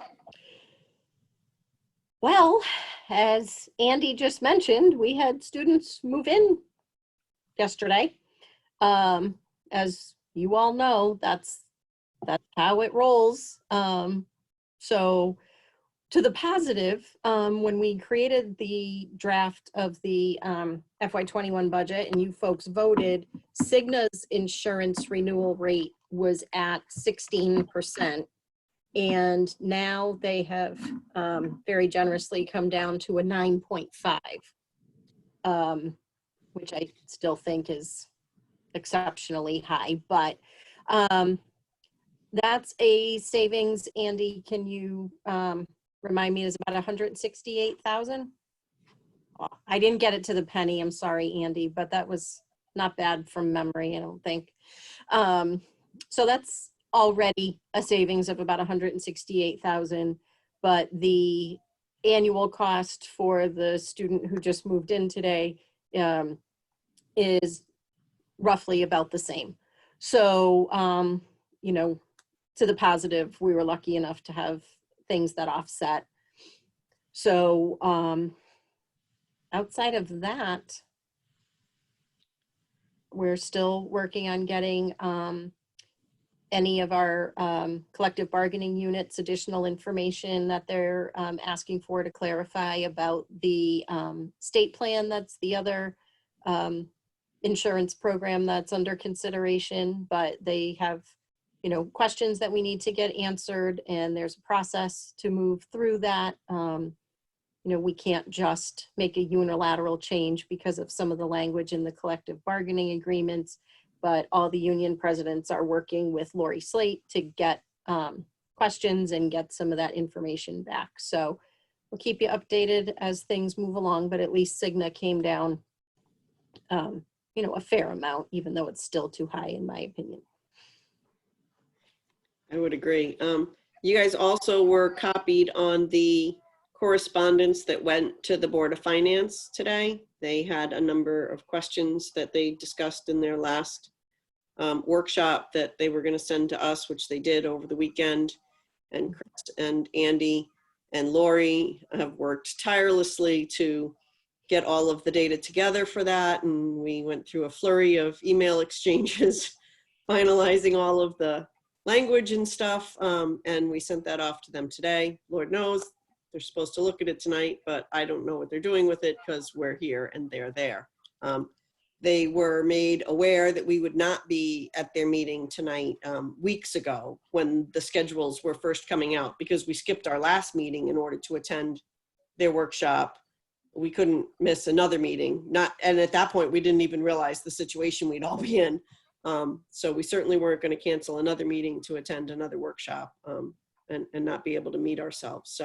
Well, as Andy just mentioned, we had students move in yesterday. As you all know, that's how it rolls. So to the positive, when we created the draft of the FY21 budget and you folks voted, Cigna's insurance renewal rate was at 16%. And now they have very generously come down to a 9.5, which I still think is exceptionally high, but that's a savings. Andy, can you remind me, is about 168,000? I didn't get it to the penny, I'm sorry, Andy, but that was not bad from memory, I don't think. So that's already a savings of about 168,000, but the annual cost for the student who just moved in today is roughly about the same. So, you know, to the positive, we were lucky enough to have things that offset. So, outside of that, we're still working on getting any of our collective bargaining units additional information that they're asking for to clarify about the state plan. That's the other insurance program that's under consideration, but they have, you know, questions that we need to get answered, and there's a process to move through that. You know, we can't just make a unilateral change because of some of the language in the collective bargaining agreements, but all the union presidents are working with Lori Slate to get questions and get some of that information back. So we'll keep you updated as things move along, but at least Cigna came down, you know, a fair amount, even though it's still too high in my opinion. I would agree. You guys also were copied on the correspondence that went to the Board of Finance today. They had a number of questions that they discussed in their last workshop that they were going to send to us, which they did over the weekend. And Chris and Andy and Lori have worked tirelessly to get all of the data together for that. And we went through a flurry of email exchanges, finalizing all of the language and stuff. And we sent that off to them today. Lord knows they're supposed to look at it tonight, but I don't know what they're doing with it because we're here and they're there. They were made aware that we would not be at their meeting tonight weeks ago when the schedules were first coming out, because we skipped our last meeting in order to attend their workshop. We couldn't miss another meeting. And at that point, we didn't even realize the situation we'd all be in. So we certainly weren't going to cancel another meeting to attend another workshop and not be able to meet ourselves.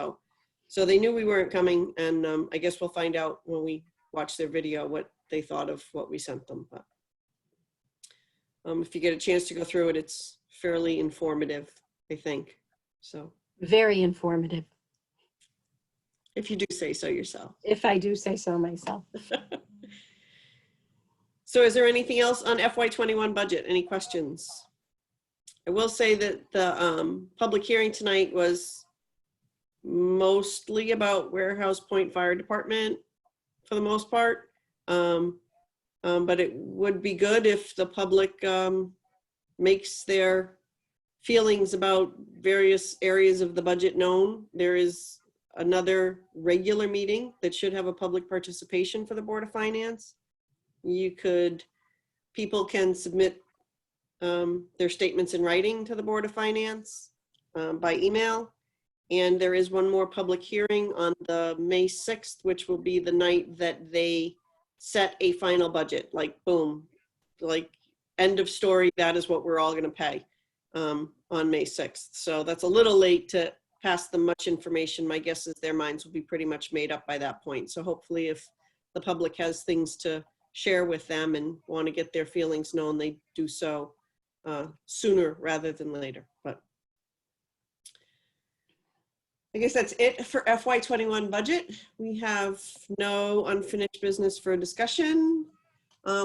So they knew we weren't coming, and I guess we'll find out when we watch their video what they thought of what we sent them. But if you get a chance to go through it, it's fairly informative, I think. So very informative. If you do say so yourself. If I do say so myself. So is there anything else on FY21 budget? Any questions? I will say that the public hearing tonight was mostly about Warehouse Point Fire Department for the most part. But it would be good if the public makes their feelings about various areas of the budget known. There is another regular meeting that should have a public participation for the Board of Finance. People can submit their statements in writing to the Board of Finance by email. And there is one more public hearing on the May 6th, which will be the night that they set a final budget, like boom, like end of story, that is what we're all gonna pay on May 6th. So that's a little late to pass them much information. My guess is their minds will be pretty much made up by that point. So hopefully if the public has things to share with them and want to get their feelings known, they do so sooner rather than later. But I guess that's it for FY21 budget. We have no unfinished business for discussion.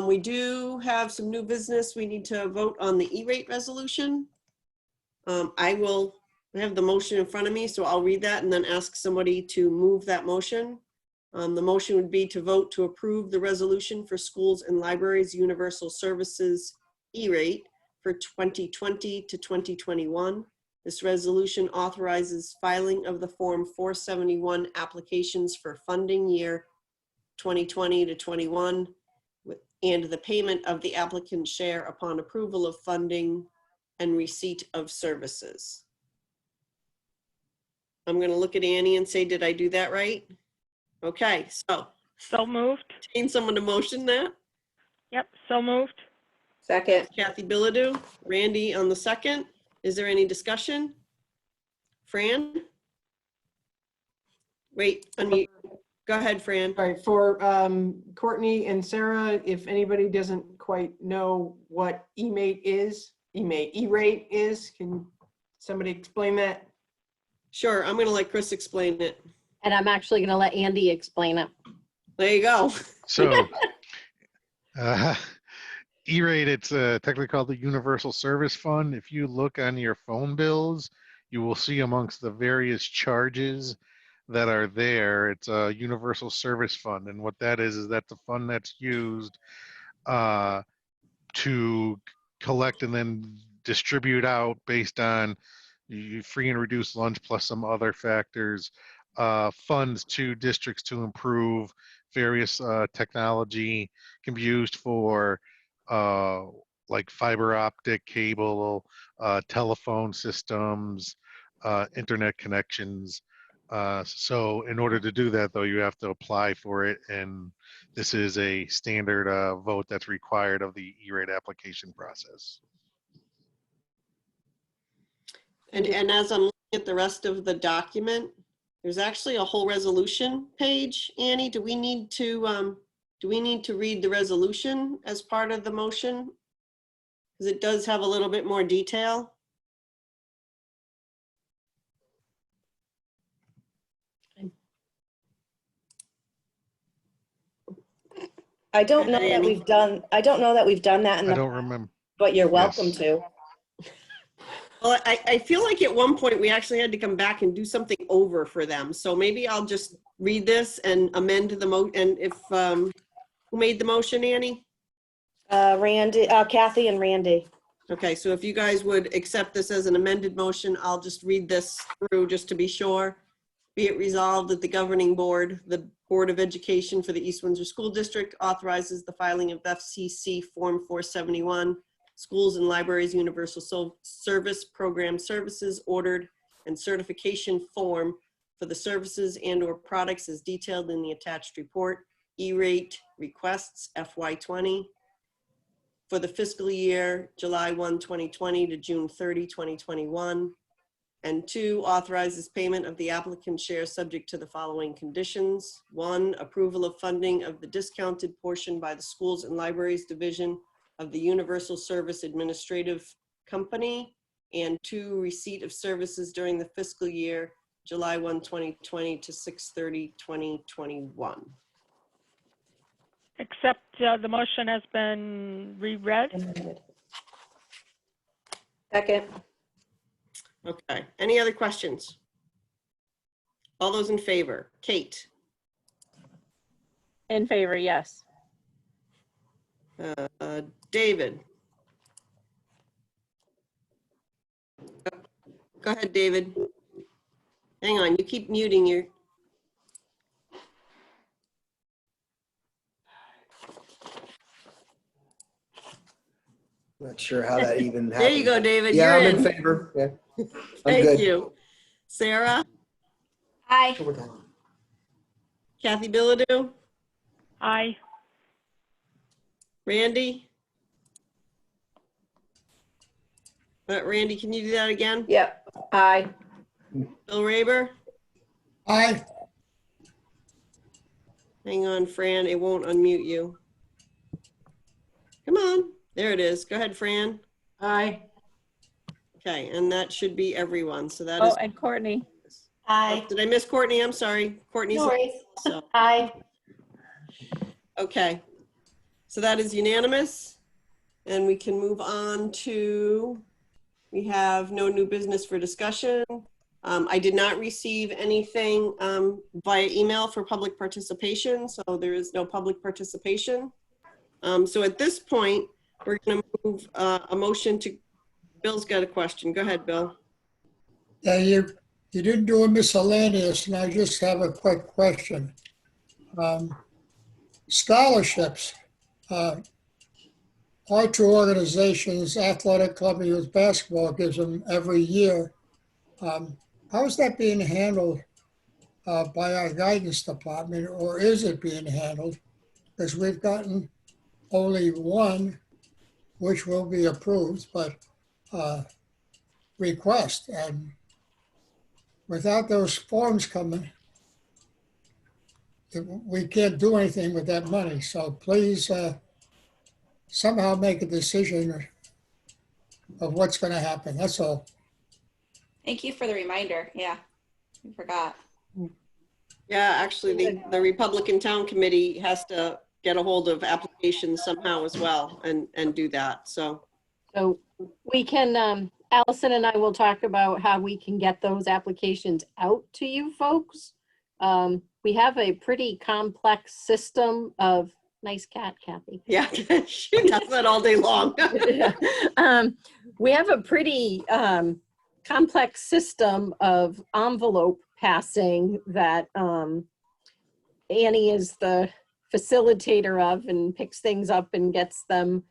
We do have some new business. We need to vote on the E-rate resolution. I have the motion in front of me, so I'll read that and then ask somebody to move that motion. The motion would be to vote to approve the resolution for schools and libraries universal services E-rate for 2020 to 2021. This resolution authorizes filing of the Form 471 applications for funding year 2020 to 21 and the payment of the applicant's share upon approval of funding and receipt of services. I'm going to look at Annie and say, did I do that right? Okay, So moved. need someone to motion that. Yep, so moved. Second. Kathy Billadu, Randy on the second. Is there any discussion? Fran? Wait, unmute. Go ahead, Fran. All right, for Courtney and Sarah, if anybody doesn't quite know what E-rate is, E-rate is, can somebody explain that? Sure, I'm going to let Chris explain it. And I'm actually going to let Andy explain it. There you go. So, E-rate, it's technically called the Universal Service Fund. If you look on your phone bills, you will see amongst the various charges that are there, it's a Universal Service Fund. And what that is that's a fund that's used to collect and then distribute out based on free and reduced lunch plus some other factors, funds to districts to improve various technology. Can be used for like fiber optic cable, telephone systems, internet connections. So in order to do that, though, you have to apply for it, and this is a standard vote that's required of the E-rate application process. And as I'm looking at the rest of the document, there's actually a whole resolution page. Annie, do we need to read the resolution as part of the motion? Because it does have a little bit more detail. I don't know that we've done that in I the, don't remember. but you're welcome Yes. to. Well, I feel like at one point we actually had to come back and do something over for them. So maybe I'll just read this and amend the and if, who made the motion, Annie? Randy, Kathy and Randy. Okay, so if you guys would accept this as an amended motion, I'll just read this through just to be sure. Be it resolved that the governing board, the Board of Education for the East Windsor School District, authorizes the filing of FCC Form 471, Schools and Libraries Universal Service Program Services Ordered and Certification Form for the services and/or products as detailed in the attached report, E-rate requests FY20 for the fiscal year July 1, 2020 to June 30, 2021. And 2, authorizes payment of the applicant's share subject to the following conditions. 1, approval of funding of the discounted portion by the Schools and Libraries Division of the Universal Service Administrative Company. And 2, receipt of services during the fiscal year July 1, 2020 to 6/30/2021. Except the motion has been reread. Second. Okay, any other questions? All those in favor? Kate? In favor, yes. David? Go ahead, David. Hang on, you keep muting your. Not sure how that even happened. There you go, David. Yeah, You're I'm in favor. Yeah. I'm Thank good. you. Sarah? Aye. Kathy Billadu? Aye. Randy? Randy, can you do that again? Yep. Aye. Bill Raber? Aye. Hang on, Fran, it won't unmute you. Come on, there it is. Go ahead, Fran. Aye. Okay, and that should be everyone, so that Oh, is. and Courtney. Aye. Did I miss Courtney? I'm sorry. Courtney's. No worries. So, Aye. okay, so that is unanimous. And we can move on to, we have no new business for discussion. I did not receive anything via email for public participation, so there is no public participation. So at this point, we're going to move a motion to, Bill's got a question. Go ahead, Bill. Yeah, you didn't do a miscellaneous, and I just have a quick question. Scholarships. Our two organizations, Athletic Club and Youth Basketball, gives them every year. How is that being handled by our guidance department, or is it being handled? Because we've gotten only one, which will be approved, but request. And without those forms coming, we can't do anything with that money. So please somehow make a decision of what's going to happen. That's all. Thank you for the reminder. Yeah, we forgot. Yeah, actually, the Republican Town Committee has to get a hold of applications somehow as well and do that. So we can, Allison and I will talk about how we can get those applications out to you folks. We have a pretty complex system of, nice cat, Kathy. Yeah, she does that all day long. We have a pretty complex system of envelope passing that Annie is the facilitator of and picks things up and gets them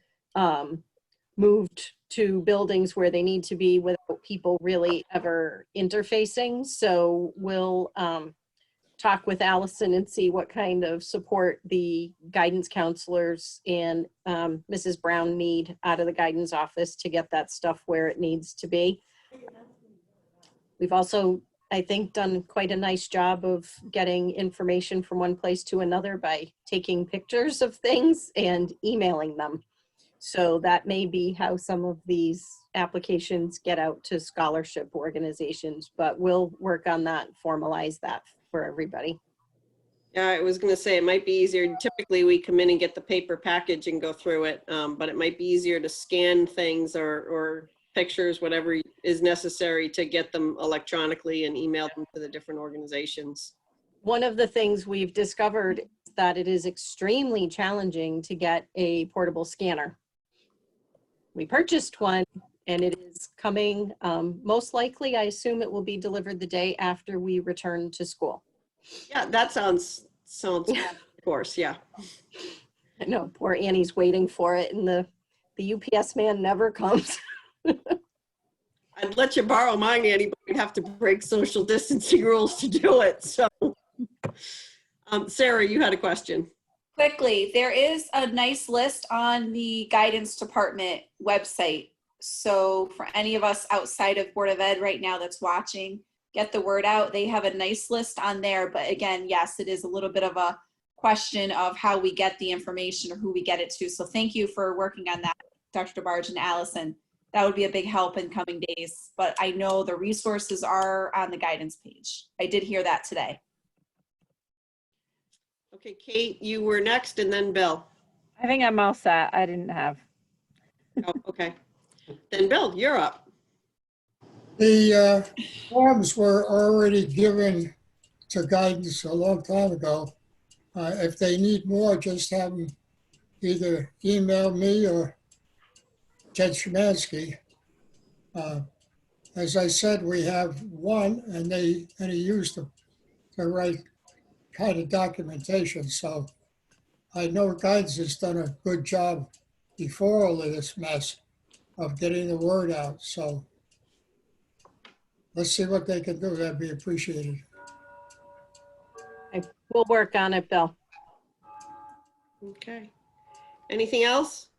moved to buildings where they need to be without people really ever interfacing. So we'll talk with Allison and see what kind of support the guidance counselors and Mrs. Brown need out of the guidance office to get that stuff where it needs to be. We've also, I think, done quite a nice job of getting information from one place to another by taking pictures of things and emailing them. So that may be how some of these applications get out to scholarship organizations, but we'll work on that, formalize that for everybody. Yeah, I was going to say it might be easier. Typically, we come in and get the paper package and go through it, but it might be easier to scan things or pictures, whatever is necessary to get them electronically and email them to the different organizations. One of the things we've discovered is that it is extremely challenging to get a portable scanner. We purchased one and it is coming, most likely, I assume it will be delivered the day after we return to school. Yeah, that sounds of course, yeah. I know, poor Annie's waiting for it and the UPS man never comes. I'd let you borrow mine, Annie, but we'd have to break social distancing rules to do it. So, Sarah, you had a question. Quickly, there is a nice list on the guidance department website. So for any of us outside of Board of Ed right now that's watching, get the word out. They have a nice list on there. But again, yes, it is a little bit of a question of how we get the information or who we get it to. So thank you for working on that, Dr. DeBarge and Allison. That would be a big help in coming days. But I know the resources are on the guidance page. I did hear that today. Okay, Kate, you were next and then Bill. I think I'm all set. I didn't have. Oh, okay. Then Bill, you're up. The forms were already given to guidance a long time ago. If they need more, just have them either email me or Ted Szymanski. As I said, we have one, and he used the right kind of documentation. So I know guidance has done a good job before all of this mess of getting the word out. So let's see what they can do. That'd be appreciated. We'll work on it, Bill. Okay. Anything else?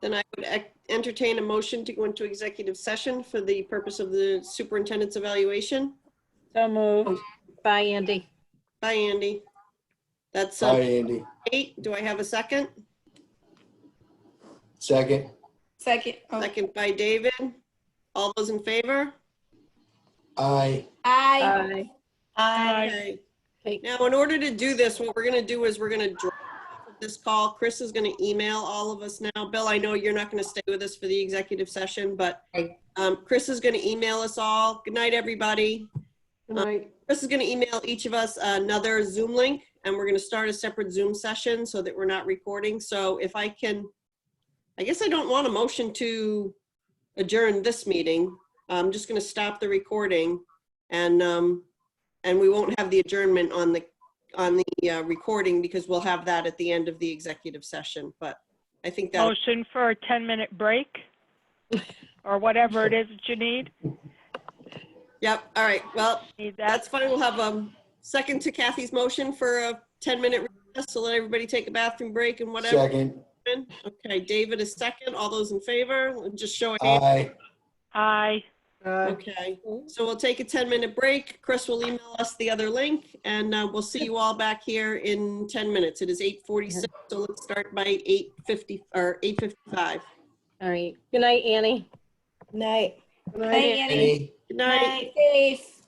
Then I would entertain a motion to go into executive session for the purpose of the superintendent's evaluation. So moved. Bye, Andy. Bye, Andy. That's Bye, Andy. 8. Do I have a second? Second. Second. Oh. Second by David. All those in favor? Aye. Aye. Aye. Okay. Now, in order to do this, what we're going to do is we're going to drop this call. Chris is going to email all of us now. Bill, I know you're not going to stay with us for the executive session, but Chris is going to email us all. Good night, everybody. Good night. Chris is going to email each of us another Zoom link, and we're going to start a separate Zoom session so that we're not recording. So if I can, I guess I don't want a motion to adjourn this meeting. I'm just going to stop the recording, and we won't have the adjournment on the recording because we'll have that at the end of the executive session. But I think that Motion for a 10-minute break or whatever it is that you need. Yep. All right. Well, Need that. that's fine. We'll have a second to Kathy's motion for a 10-minute recess. So let everybody take a bathroom break and whatever. Second. Okay. David is second. All those in favor, just show it. Aye. Aye. Okay. So we'll take a 10-minute break. Chris will email us the other link, and we'll see you all back here in 10 minutes. It is 8:46. So let's start by 8:50 or 8:55. All right. Good night, Annie. Night. Good Hi, night. Annie. Good night. Safe.